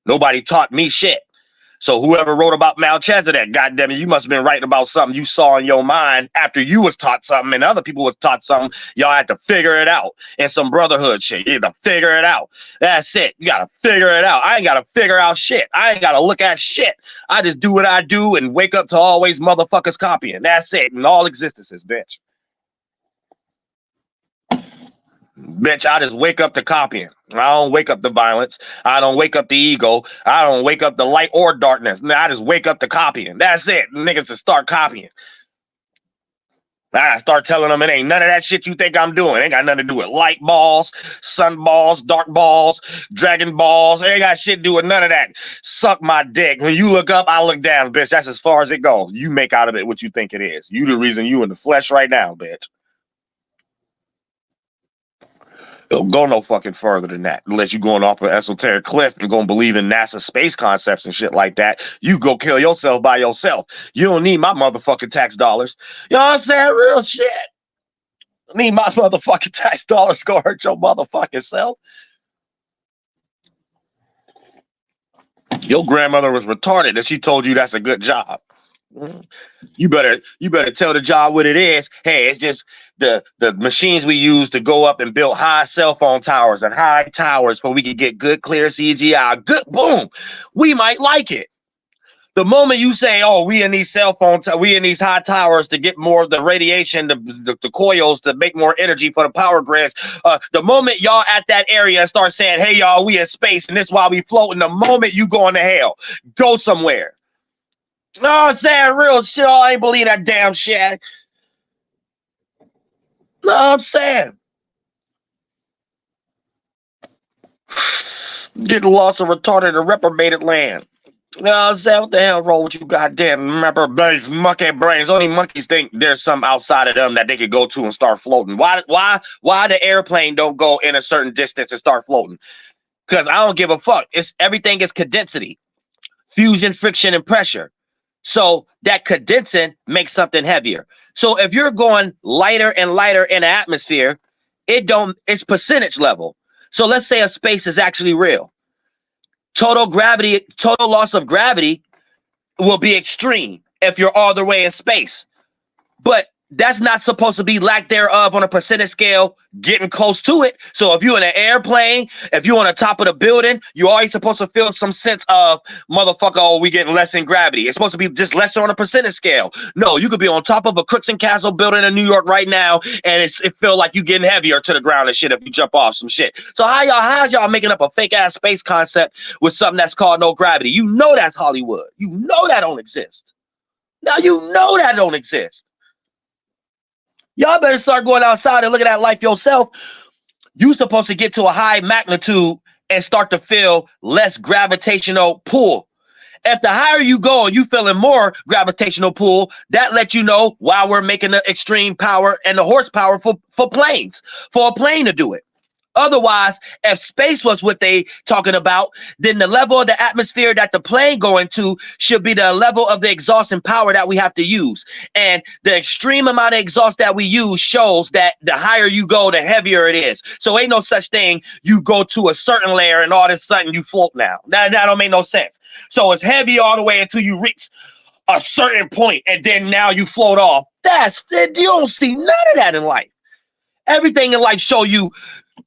Nobody taught me shit. So whoever wrote about Melchizedek, goddamn it, you must have been writing about something you saw in your mind after you was taught something and other people was taught something. Y'all had to figure it out. And some brotherhood shit. You had to figure it out. That's it. You got to figure it out. I ain't got to figure out shit. I ain't got to look at shit. I just do what I do and wake up to always motherfuckers copying. That's it. In all existences, bitch. Bitch, I just wake up to copying. I don't wake up to violence. I don't wake up the ego. I don't wake up the light or darkness. I just wake up to copying. That's it. Niggas to start copying. I start telling them it ain't none of that shit you think I'm doing. It ain't got nothing to do with light balls, sun balls, dark balls, dragon balls. It ain't got shit to do with none of that. Suck my dick. When you look up, I look down, bitch. That's as far as it goes. You make out of it what you think it is. You the reason you in the flesh right now, bitch. It'll go no fucking further than that. Unless you're going off an esoteric cliff and going to believe in NASA space concepts and shit like that. You go kill yourself by yourself. You don't need my motherfucking tax dollars. You know what I'm saying? Real shit. I need my motherfucking tax dollars to go hurt your motherfucking self. Your grandmother was retarded and she told you that's a good job. You better tell the job what it is. Hey, it's just the machines we use to go up and build high cell phone towers and high towers where we can get good clear CGI. Good, boom. We might like it. The moment you say, "Oh, we in these cell phone, we in these high towers to get more of the radiation, the coils to make more energy for the power grids," the moment y'all at that area and start saying, "Hey, y'all, we in space and this is why we floating," the moment you going to hell, go somewhere. No, I'm saying real shit. I ain't believe that damn shit. No, I'm saying. Getting lost or retarded or reprobated land. You know what I'm saying? What the hell wrong with you goddamn reprobates, monkey brains? Only monkeys think there's some outside of them that they could go to and start floating. Why the airplane don't go in a certain distance and start floating? Because I don't give a fuck. Everything is condensity, fusion, friction, and pressure. So that condensing makes something heavier. So if you're going lighter and lighter in the atmosphere, it's percentage level. So let's say a space is actually real. Total loss of gravity will be extreme if you're all the way in space. But that's not supposed to be lack thereof on a percentage scale, getting close to it. So if you're in an airplane, if you're on the top of the building, you're always supposed to feel some sense of, motherfucker, oh, we getting less in gravity. It's supposed to be just lesser on a percentage scale. No, you could be on top of a Crooks and Castle building in New York right now, and it feel like you getting heavier to the ground and shit if you jump off some shit. So how's y'all making up a fake ass space concept with something that's called no gravity? You know that's Hollywood. You know that don't exist. Now you know that don't exist. Y'all better start going outside and looking at life yourself. You supposed to get to a high magnitude and start to feel less gravitational pull. If the higher you go and you feeling more gravitational pull, that lets you know why we're making the extreme power and the horsepower for planes, for a plane to do it. Otherwise, if space was what they talking about, then the level of the atmosphere that the plane going to should be the level of the exhaust and power that we have to use. And the extreme amount of exhaust that we use shows that the higher you go, the heavier it is. So ain't no such thing. You go to a certain layer and all of a sudden you float now. That don't make no sense. So it's heavy all the way until you reach a certain point and then now you float off. You don't see none of that in life. Everything in life show you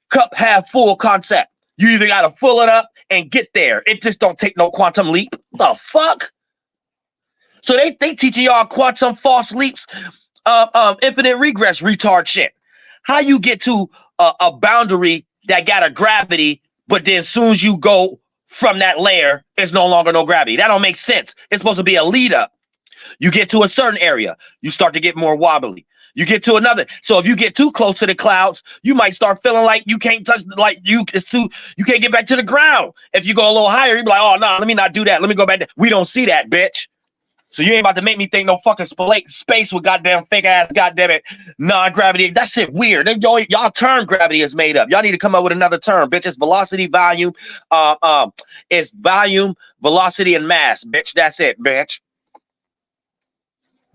cup half full concept. You either got to fill it up and get there. It just don't take no quantum leap. The fuck? So they teaching y'all quantum false leaps, infinite regress retard shit. How you get to a boundary that got a gravity, but then as soon as you go from that layer is no longer no gravity. That don't make sense. It's supposed to be a lead up. You get to a certain area, you start to get more wobbly. You get to another. So if you get too close to the clouds, you might start feeling like you can't touch, like you can't get back to the ground. If you go a little higher, you be like, oh no, let me not do that. Let me go back there. We don't see that, bitch. So you ain't about to make me think no fucking space with goddamn fake ass, goddamn it, non-gravity. That shit weird. Y'all term gravity is made up. Y'all need to come up with another term, bitch. It's velocity, volume, it's volume, velocity, and mass, bitch. That's it, bitch.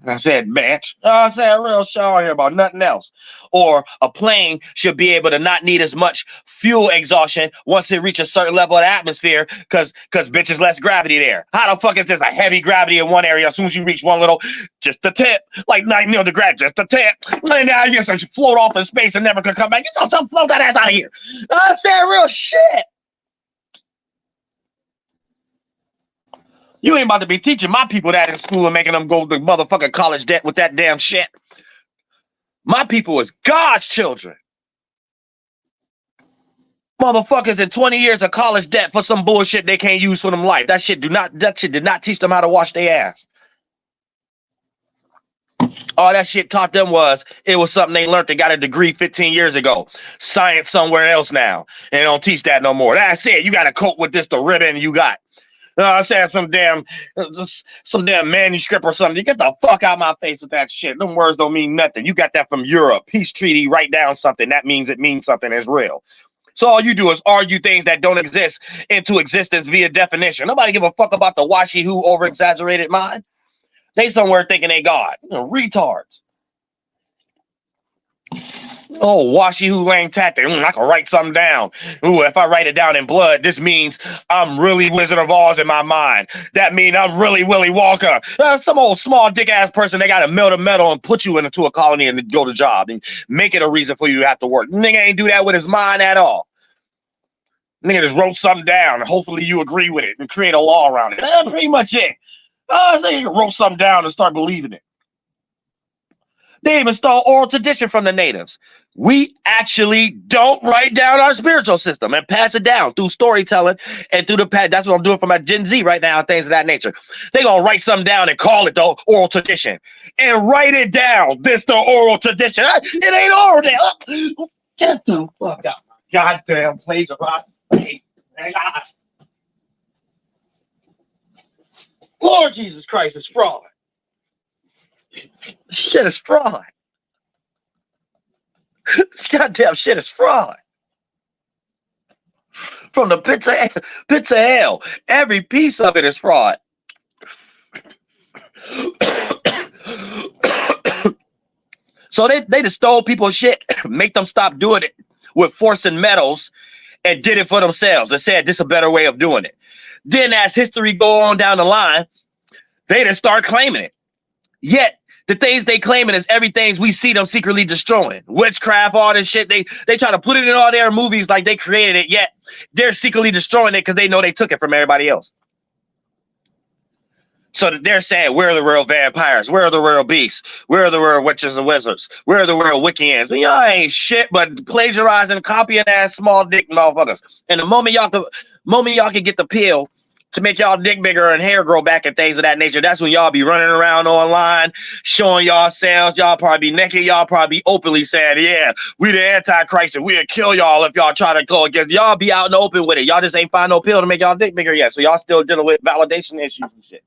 I said, bitch. I said a real show here about nothing else. Or a plane should be able to not need as much fuel exhaustion once it reaches a certain level of the atmosphere, because bitch is less gravity there. How the fuck is this a heavy gravity in one area? As soon as you reach one little, just the tip, like 9 mil to grab, just the tip. And now you just float off in space and never could come back. You know, float that ass out of here. I said real shit. You ain't about to be teaching my people that in school and making them go to motherfucking college debt with that damn shit. My people is God's children. Motherfuckers in 20 years of college debt for some bullshit they can't use for them life. That shit did not teach them how to wash their ass. All that shit taught them it was something they learned. They got a degree 15 years ago. Science somewhere else now. And they don't teach that no more. That's it. You got to cope with this, the ribbon you got. I said some damn manuscript or something. You get the fuck out of my face with that shit. Them words don't mean nothing. You got that from Europe. Peace treaty, write down something. That means it means something. It's real. So all you do is argue things that don't exist into existence via definition. Nobody give a fuck about the washy-who over-exaggerated mind. They somewhere thinking they God. You know, retards. Oh, washy who lame tactic. I can write something down. Ooh, if I write it down in blood, this means I'm really Wizard of Oz in my mind. That means I'm really Willy Wonka. Some old small dick ass person, they got to melt a metal and put you into a colony and go to job and make it a reason for you to have to work. Nigga ain't do that with his mind at all. Nigga just wrote something down and hopefully you agree with it and create a law around it. That's pretty much it. Nigga wrote something down and start believing it. They even stole oral tradition from the natives. We actually don't write down our spiritual system and pass it down through storytelling and through the past. That's what I'm doing for my Gen Z right now, things of that nature. They gonna write something down and call it the oral tradition and write it down. This the oral tradition. It ain't oral there. Get the fuck out. Goddamn plagiarism. Lord Jesus Christ, it's fraud. Shit is fraud. This goddamn shit is fraud. From the pits of hell. Every piece of it is fraud. So they just stole people's shit, make them stop doing it with force and metals, and did it for themselves and said this is a better way of doing it. Then as history go on down the line, they just start claiming it. Yet the things they claiming is everything we see them secretly destroying. Witchcraft, all this shit. They try to put it in all their movies like they created it, yet they're secretly destroying it because they know they took it from everybody else. So they're saying, where are the real vampires? Where are the real beasts? Where are the real witches and wizards? Where are the real Wickians? Y'all ain't shit but plagiarizing, copying ass small dick motherfuckers. And the moment y'all can get the pill to make y'all dick bigger and hair grow back and things of that nature, that's when y'all be running around online, showing yourselves. Y'all probably be naked. Y'all probably be openly saying, yeah, we the Antichrist and we'll kill y'all if y'all try to go against. Y'all be out in the open with it. Y'all just ain't find no pill to make y'all dick bigger yet. So y'all still dealing with validation issues and shit.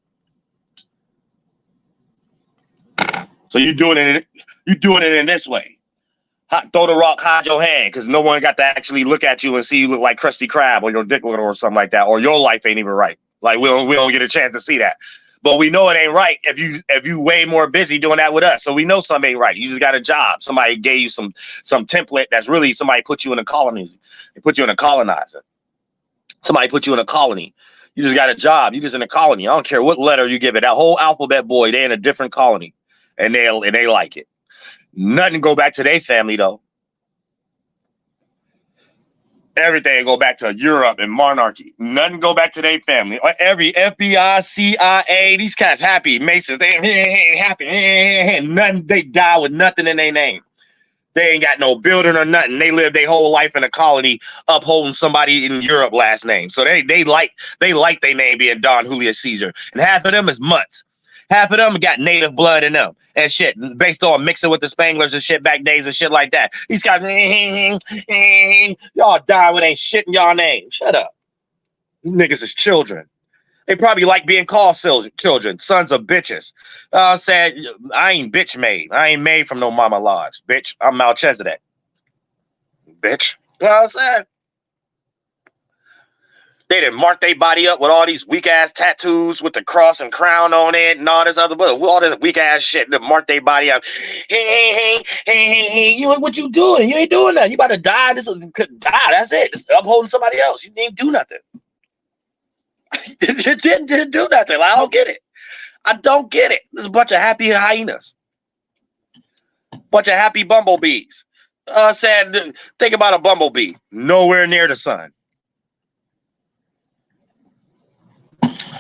So you doing it in this way. Throw the rock, hide your hand, because no one got to actually look at you and see you look like Krusty Krab or your dick little or something like that, or your life ain't even right. Like we don't get a chance to see that. But we know it ain't right if you way more busy doing that with us. So we know something ain't right. You just got a job. Somebody gave you some template that's really somebody put you in a colony. They put you in a colonizer. Somebody put you in a colony. You just got a job. You just in a colony. I don't care what letter you give it. That whole alphabet boy, they in a different colony. And they like it. Nothing go back to their family though. Everything go back to Europe and monarchy. Nothing go back to their family. Every FBI, CIA, these cats happy. Masons, they ain't happy. Nothing. They die with nothing in their name. They ain't got no building or nothing. They live their whole life in a colony upholding somebody in Europe last name. So they like their name being Don Julius Caesar. And half of them is mutts. Half of them got native blood in them and shit, based on mixing with the Spanglers and shit back days and shit like that. These guys, y'all die with ain't shit in y'all name. Shut up. You niggas is children. They probably like being called children, sons of bitches. Said, I ain't bitch made. I ain't made from no mama lodge, bitch. I'm Melchizedek, bitch. You know what I'm saying? They didn't mark their body up with all these weak ass tattoos with the cross and crown on it and all this other, all this weak ass shit to mark their body up. Hey, you what you doing? You ain't doing nothing. You about to die. This is die. That's it. It's upholding somebody else. You didn't do nothing. You didn't do nothing. Like, I don't get it. I don't get it. There's a bunch of happy hyenas. Bunch of happy bumblebees. Said, think about a bumblebee. Nowhere near the sun.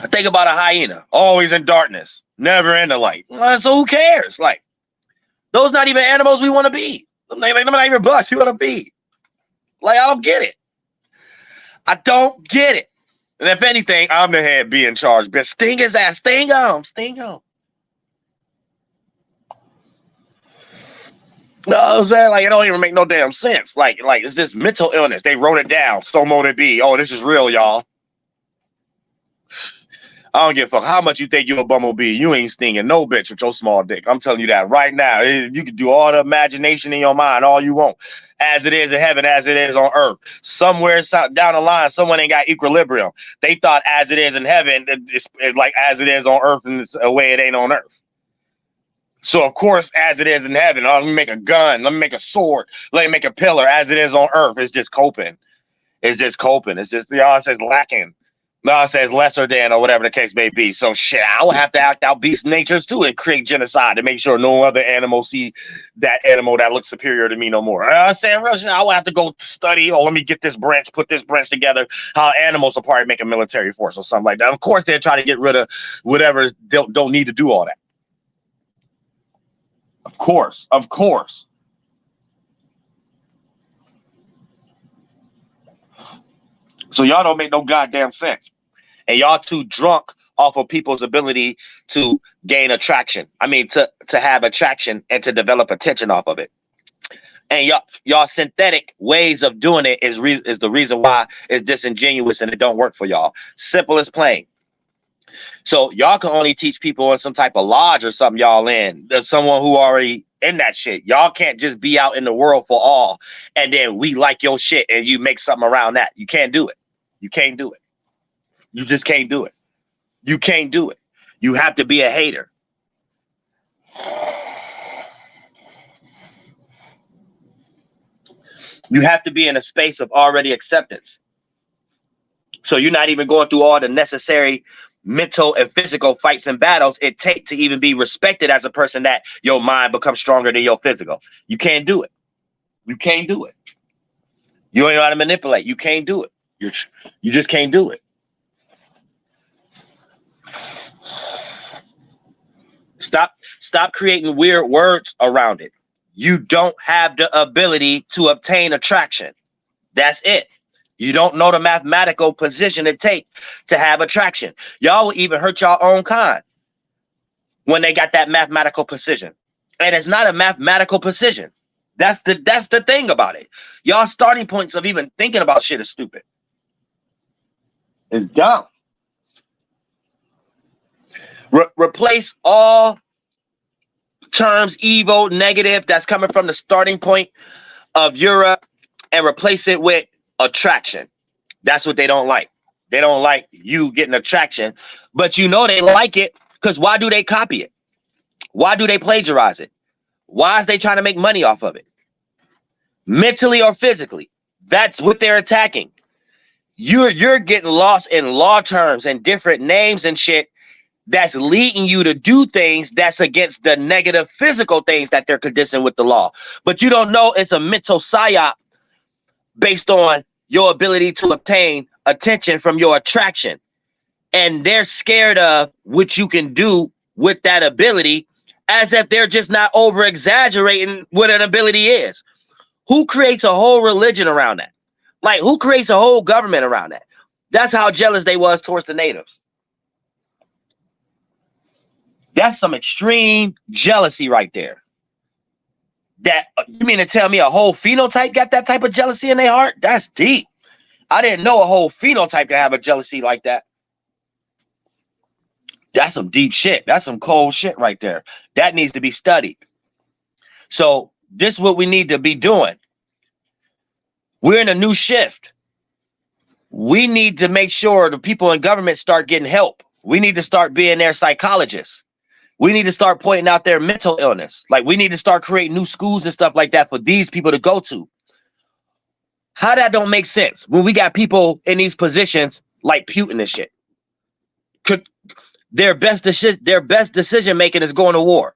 Think about a hyena. Always in darkness. Never in the light. So who cares? Like, those not even animals we want to be. Them not even bucks we want to be. Like, I don't get it. I don't get it. And if anything, I'm the head be in charge. But sting his ass. Sting him. Sting him. No, I'm saying, like, it don't even make no damn sense. Like, it's this mental illness. They wrote it down. So mote it be. Oh, this is real, y'all. I don't give a fuck how much you think you're a bumblebee. You ain't stinging no bitch with your small dick. I'm telling you that right now. You can do all the imagination in your mind, all you want. As it is in heaven, as it is on earth. Somewhere down the line, someone ain't got equilibrium. They thought as it is in heaven, it's like as it is on earth, and it's a way it ain't on earth. So, of course, as it is in heaven, let me make a gun. Let me make a sword. Let me make a pillar. As it is on earth, it's just coping. It's just coping. It's just, y'all, it says lacking. No, it says lesser than, or whatever the case may be. So shit, I would have to act out beast natures too and create genocide to make sure no other animal see that animal that looks superior to me no more. I'm saying, I would have to go study. Oh, let me get this branch, put this branch together. How animals are part make a military force or something like that. Of course, they're trying to get rid of whatever don't need to do all that. Of course. So y'all don't make no goddamn sense. And y'all too drunk off of people's ability to gain attraction. I mean, to have attraction and to develop attention off of it. And y'all synthetic ways of doing it is the reason why it's disingenuous and it don't work for y'all. Simple as plain. So y'all can only teach people in some type of lodge or something y'all in. There's someone who already in that shit. Y'all can't just be out in the world for all and then we like your shit and you make something around that. You can't do it. You can't do it. You just can't do it. You can't do it. You have to be a hater. You have to be in a space of already acceptance. So you're not even going through all the necessary mental and physical fights and battles it takes to even be respected as a person that your mind becomes stronger than your physical. You can't do it. You can't do it. You ain't know how to manipulate. You can't do it. You just can't do it. Stop creating weird words around it. You don't have the ability to obtain attraction. That's it. You don't know the mathematical position it takes to have attraction. Y'all will even hurt your own kind when they got that mathematical precision. And it's not a mathematical precision. That's the thing about it. Y'all starting points of even thinking about shit is stupid. It's dumb. Replace all terms evil, negative that's coming from the starting point of Europe and replace it with attraction. That's what they don't like. They don't like you getting attraction, but you know they like it because why do they copy it? Why do they plagiarize it? Why is they trying to make money off of it? Mentally or physically. That's what they're attacking. You're getting lost in law terms and different names and shit that's leading you to do things that's against the negative physical things that they're conditioned with the law. But you don't know it's a mental psyop based on your ability to obtain attention from your attraction. And they're scared of what you can do with that ability as if they're just not over exaggerating what an ability is. Who creates a whole religion around that? Like, who creates a whole government around that? That's how jealous they was towards the natives. That's some extreme jealousy right there. That, you mean to tell me a whole phenotype got that type of jealousy in their heart? That's deep. I didn't know a whole phenotype could have a jealousy like that. That's some deep shit. That's some cold shit right there. That needs to be studied. So this is what we need to be doing. We're in a new shift. We need to make sure the people in government start getting help. We need to start being their psychologists. We need to start pointing out their mental illness. Like, we need to start creating new schools and stuff like that for these people to go to. How that don't make sense when we got people in these positions like Putin and shit. Their best decision making is going to war.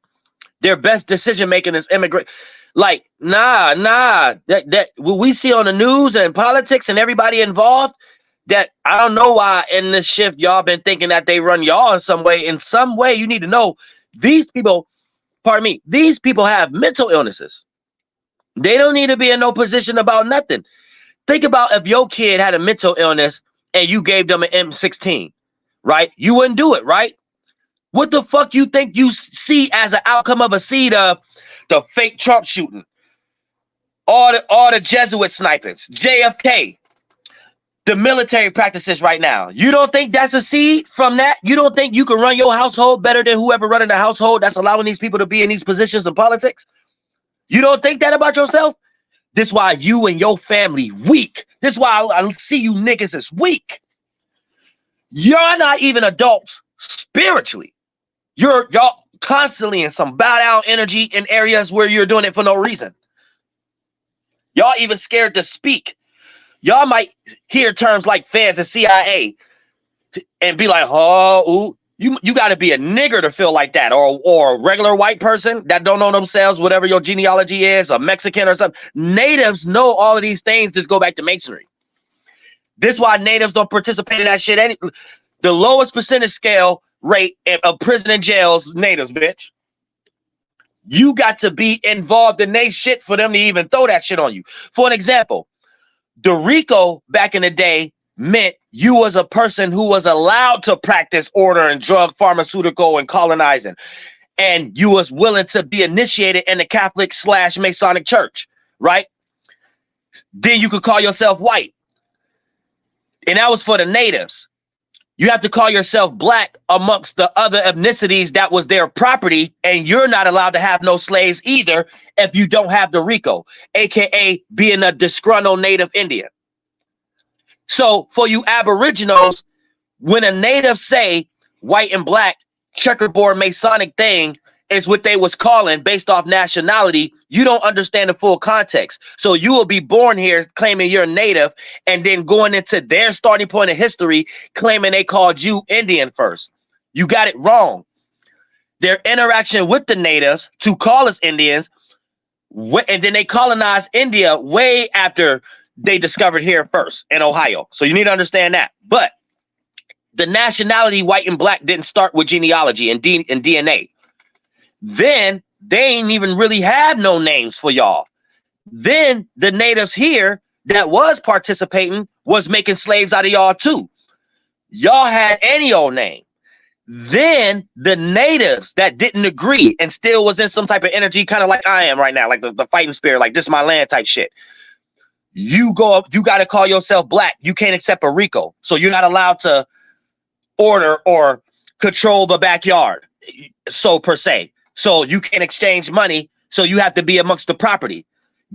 Their best decision making is immigrate. Like, nah. That what we see on the news and politics and everybody involved, that I don't know why in this shift y'all been thinking that they run y'all in some way. In some way, you need to know these people, these people have mental illnesses. They don't need to be in no position about nothing. Think about if your kid had a mental illness and you gave them an M16, right? You wouldn't do it, right? What the fuck you think you see as an outcome of a seed of the fake Trump shooting? All the Jesuit snipers, JFK, the military practices right now. You don't think that's a seed from that? You don't think you can run your household better than whoever running the household that's allowing these people to be in these positions in politics? You don't think that about yourself? This is why you and your family weak. This is why I see you niggas as weak. You're not even adults spiritually. Y'all constantly in some bow down energy in areas where you're doing it for no reason. Y'all even scared to speak. Y'all might hear terms like feds and CIA and be like, oh, ooh, you got to be a nigger to feel like that, or a regular white person that don't know themselves, whatever your genealogy is, a Mexican or something. Natives know all of these things. This go back to masonry. This is why natives don't participate in that shit. The lowest percentage scale rate of prison and jails, natives, bitch. You got to be involved in they shit for them to even throw that shit on you. For an example, the RICO back in the day meant you was a person who was allowed to practice order and drug, pharmaceutical, and colonizing. And you was willing to be initiated in the Catholic/Masonic church, right? Then you could call yourself white. And that was for the natives. You have to call yourself black amongst the other ethnicities that was their property, and you're not allowed to have no slaves either if you don't have the RICO, aka being a disgruntled native Indian. So for you aboriginals, when a native say white and black checkerboard Masonic thing is what they was calling based off nationality, you don't understand the full context. So you will be born here claiming you're native and then going into their starting point of history claiming they called you Indian first. You got it wrong. Their interaction with the natives to call us Indians, and then they colonized India way after they discovered here first in Ohio. So you need to understand that. But the nationality white and black didn't start with genealogy and DNA. Then they ain't even really have no names for y'all. Then the natives here that was participating was making slaves out of y'all too. Y'all had any old name. Then the natives that didn't agree and still was in some type of energy, kind of like I am right now, like the fighting spirit, like this is my land type shit. You go up, you got to call yourself black. You can't accept a RICO. So you're not allowed to order or control the backyard. So per se. So you can't exchange money. So you have to be amongst the property,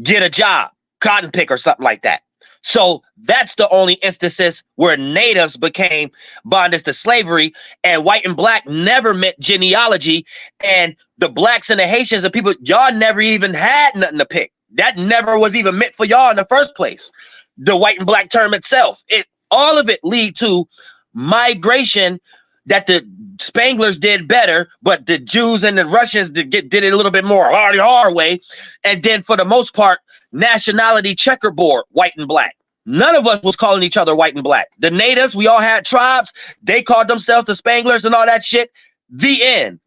get a job, cotton pick or something like that. So that's the only instances where natives became bondage to slavery, and white and black never meant genealogy. And the blacks and the Haitians and people, y'all never even had nothing to pick. That never was even meant for y'all in the first place. The white and black term itself, all of it lead to migration that the Spanglers did better, but the Jews and the Russians did it a little bit more hard way. And then for the most part, nationality checkerboard, white and black. None of us was calling each other white and black. The natives, we all had tribes. They called themselves the Spanglers and all that shit. The end.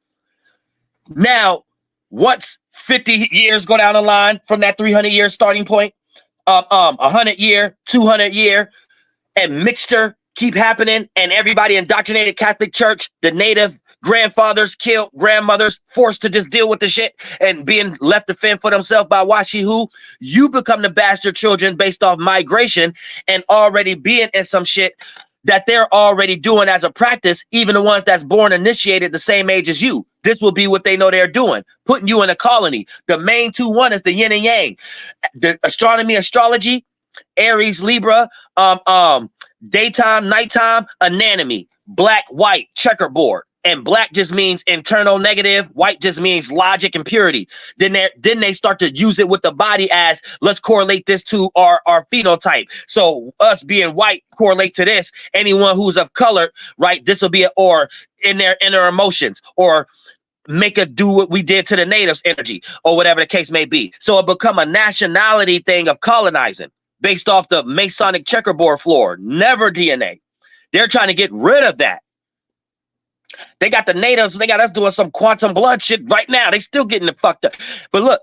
Now, once 50 years go down the line from that 300-year starting point, 100 year, 200 year, and mixture keep happening, and everybody indoctrinated Catholic Church, the native grandfathers killed, grandmothers forced to just deal with the shit and being left to fend for themselves by washi who, you become the bastard children based off migration and already being in some shit that they're already doing as a practice, even the ones that's born initiated the same age as you. This will be what they know they're doing, putting you in a colony. The main one is the yin and yang. The astronomy, astrology, Aries, Libra, daytime, nighttime, anatomy, black, white, checkerboard. And black just means internal negative. White just means logic and purity. Then they start to use it with the body as, let's correlate this to our phenotype. So us being white correlate to this. Anyone who's of color, right? This will be or in their inner emotions, or make us do what we did to the natives energy, or whatever the case may be. So it become a nationality thing of colonizing based off the Masonic checkerboard floor, never DNA. They're trying to get rid of that. They got the natives, they got us doing some quantum blood shit right now. They still getting it fucked up. But look,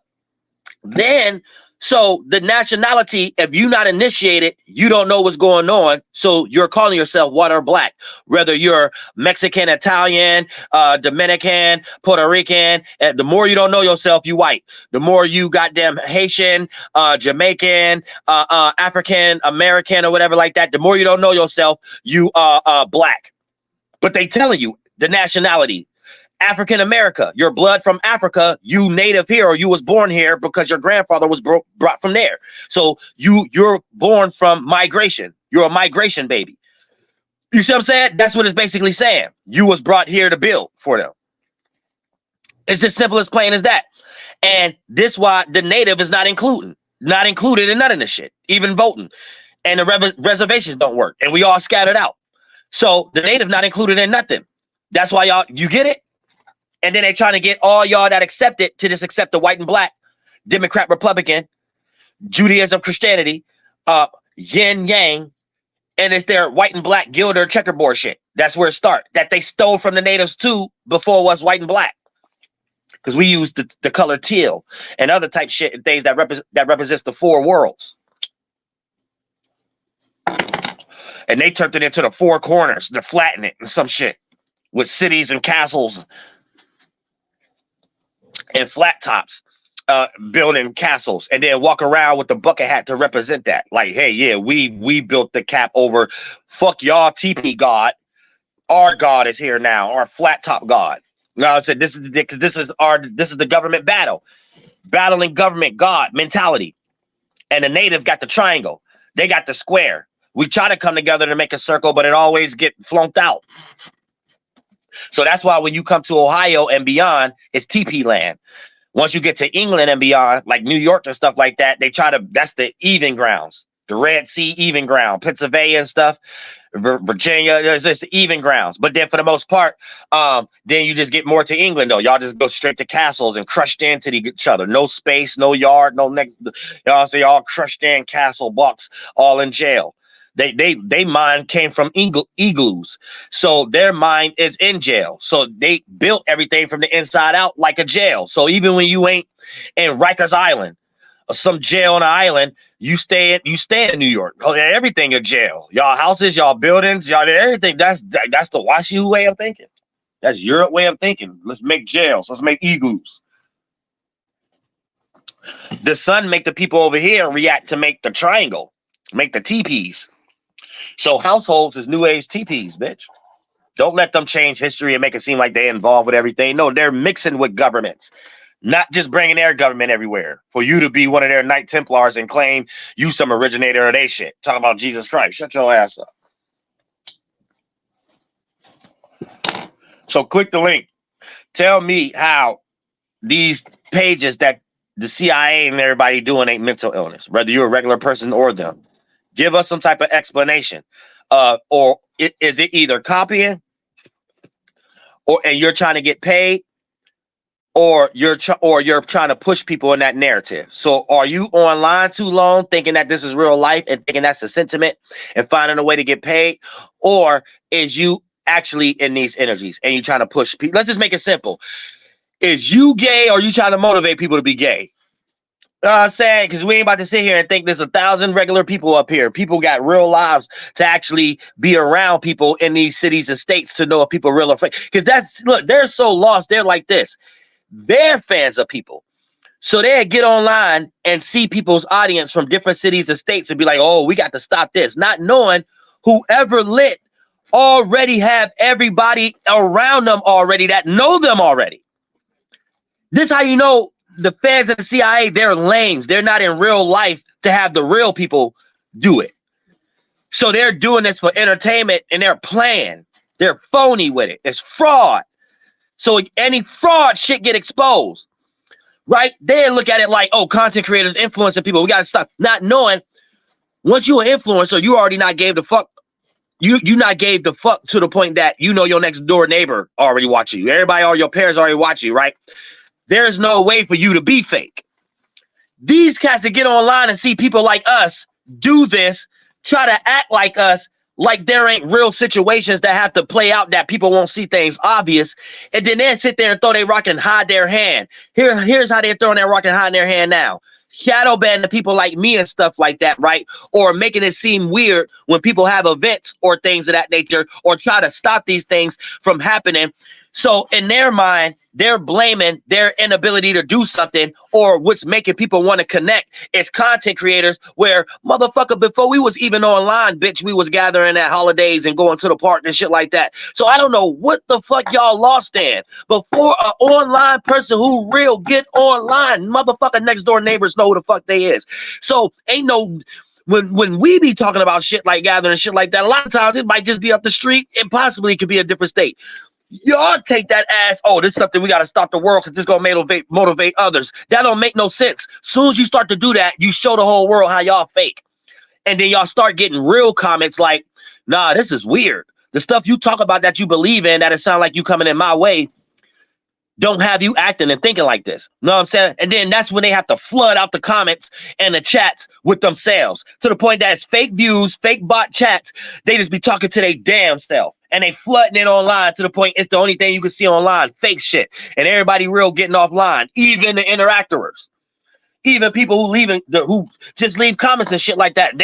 then, so the nationality, if you're not initiated, you don't know what's going on. So you're calling yourself white or black, whether you're Mexican, Italian, Dominican, Puerto Rican. And the more you don't know yourself, you white. The more you goddamn Haitian, Jamaican, African, American, or whatever like that, the more you don't know yourself, you black. But they telling you the nationality. African America, your blood from Africa, you native here, or you was born here because your grandfather was brought from there. So you're born from migration. You're a migration baby. You see what I'm saying? That's what it's basically saying. You was brought here to build for them. It's as simple as plain as that. And this why the native is not included in none of this shit, even voting. And the reservations don't work, and we all scattered out. So the native not included in nothing. That's why y'all, you get it? And then they trying to get all y'all that accept it to just accept the white and black, Democrat, Republican, Judaism, Christianity, yin, yang, and it's their white and black gilder checkerboard shit. That's where it starts. That they stole from the natives too before it was white and black. Because we use the color teal and other type shit and things that represents the four worlds. And they turned it into the four corners to flatten it and some shit with cities and castles and flat tops, building castles, and then walk around with the bucket hat to represent that. Like, hey, yeah, we built the cap over. Fuck y'all, TP God. Our God is here now. Our flat top God. Now I said this is the government battle, battling government God mentality, and the native got the triangle. They got the square. We try to come together to make a circle, but it always get flunked out. So that's why when you come to Ohio and beyond, it's TP land. Once you get to England and beyond, like New York and stuff like that, they try to, that's the even grounds, the Red Sea even ground, Pennsylvania and stuff, Virginia, there's just even grounds. But then for the most part, then you just get more to England though. Y'all just go straight to castles and crushed into each other. No space, no yard, no next, y'all say all crushed in castle blocks, all in jail. They mind came from igloos, so their mind is in jail. So they built everything from the inside out like a jail. So even when you ain't in Rikers Island or some jail on an island, you stay in New York. Everything a jail. Y'all houses, y'all buildings, y'all everything. That's the Washihu way of thinking. That's Europe way of thinking. Let's make jails. Let's make igloos. The sun make the people over here react to make the triangle, make the teepees. So households is new age teepees, bitch. Don't let them change history and make it seem like they're involved with everything. No, they're mixing with governments, not just bringing their government everywhere for you to be one of their Knight Templars and claim you some originator of they shit. Talking about Jesus Christ. Shut your ass up. So click the link. Tell me how these pages that the CIA and everybody doing ain't mental illness, whether you're a regular person or them. Give us some type of explanation. Or is it either copying and you're trying to get paid, or you're trying to push people in that narrative? So are you online too long thinking that this is real life and thinking that's the sentiment and finding a way to get paid? Or is you actually in these energies and you're trying to push people? Let's just make it simple. Is you gay or you trying to motivate people to be gay? I'm saying, because we ain't about to sit here and think there's 1,000 regular people up here. People got real lives to actually be around people in these cities and states to know if people are real or fake. Because that's, look, they're so lost. They're like this. They're fans of people. So they get online and see people's audience from different cities and states and be like, oh, we got to stop this. Not knowing whoever lit already have everybody around them already that know them already. This how you know the feds and the CIA, they're lames. They're not in real life to have the real people do it. So they're doing this for entertainment and they're playing. They're phony with it. It's fraud. So any fraud shit get exposed, right? They look at it like, oh, content creators influencing people. We got to stop. Not knowing once you're an influencer, you already not gave the fuck. You not gave the fuck to the point that you know your next door neighbor already watching you. Everybody or your parents already watch you, right? There's no way for you to be fake. These cats that get online and see people like us do this, try to act like us, like there ain't real situations that have to play out that people won't see things obvious, and then they sit there and throw their rock and hide their hand. Here's how they're throwing their rock and hiding their hand now. Shadow ban the people like me and stuff like that, right? Or making it seem weird when people have events or things of that nature, or try to stop these things from happening. So in their mind, they're blaming their inability to do something, or what's making people want to connect is content creators, where motherfucker, before we was even online, bitch, we was gathering at holidays and going to the park and shit like that. So I don't know what the fuck y'all lost in. Before an online person who real get online, motherfucker next door neighbors know who the fuck they is. So ain't no... When we be talking about shit like gathering and shit like that, a lot of times it might just be up the street and possibly could be a different state. Y'all take that as, oh, this is something we got to stop the world because this is going to motivate others. That don't make no sense. Soon as you start to do that, you show the whole world how y'all fake. And then y'all start getting real comments like, nah, this is weird. The stuff you talk about that you believe in, that it sound like you coming in my way, don't have you acting and thinking like this. You know what I'm saying? And then that's when they have to flood out the comments and the chats with themselves, to the point that it's fake views, fake bot chats. They just be talking to their damn self. And they flooding it online to the point it's the only thing you can see online, fake shit. And everybody real getting offline, even the interactors. Even people who just leave comments and shit like that.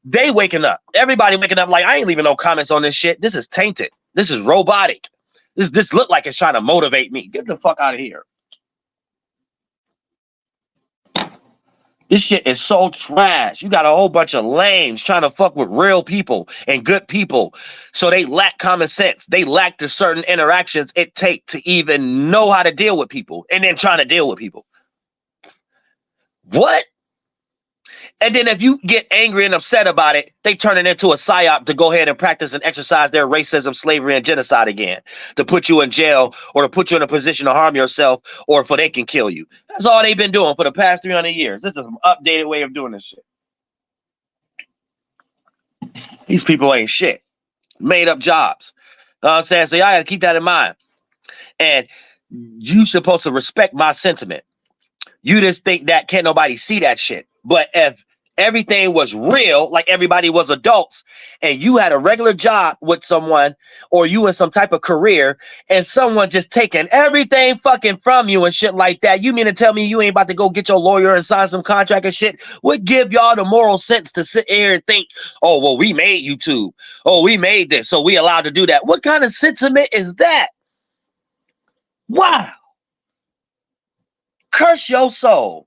They waking up. Everybody waking up like, I ain't leaving no comments on this shit. This is tainted. This is robotic. This look like it's trying to motivate me. Get the fuck out of here. This shit is so trash. You got a whole bunch of lames trying to fuck with real people and good people. So they lack common sense. They lack the certain interactions it takes to even know how to deal with people, and then trying to deal with people. What? And then if you get angry and upset about it, they turn it into a psyop to go ahead and practice and exercise their racism, slavery, and genocide again, to put you in jail or to put you in a position to harm yourself, or for they can kill you. That's all they've been doing for the past 300 years. This is an updated way of doing this shit. These people ain't shit. Made up jobs. You know what I'm saying? So y'all gotta keep that in mind. And you supposed to respect my sentiment. You just think that can't nobody see that shit. But if everything was real, like everybody was adults, and you had a regular job with someone, or you in some type of career, and someone just taking everything fucking from you and shit like that, you mean to tell me you ain't about to go get your lawyer and sign some contract and shit? Would give y'all the moral sense to sit here and think, oh, well, we made YouTube. Oh, we made this, so we allowed to do that. What kind of sentiment is that? Wow. Curse your soul.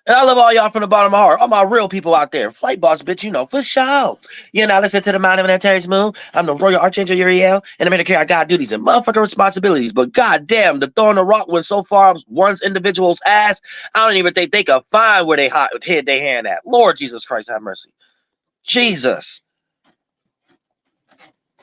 And I love all y'all from the bottom of my heart. All my real people out there. Flight boss, bitch, you know, for sure. You know, listen to the mind of an Antares Moon. I'm the Royal Archangel Uriel, and I'm here to carry out God duties and motherfucking responsibilities. But goddamn, the throwing the rock went so far up one's individual's ass, I don't even think they could find where they hid their hand at. Lord Jesus Christ, have mercy. Jesus.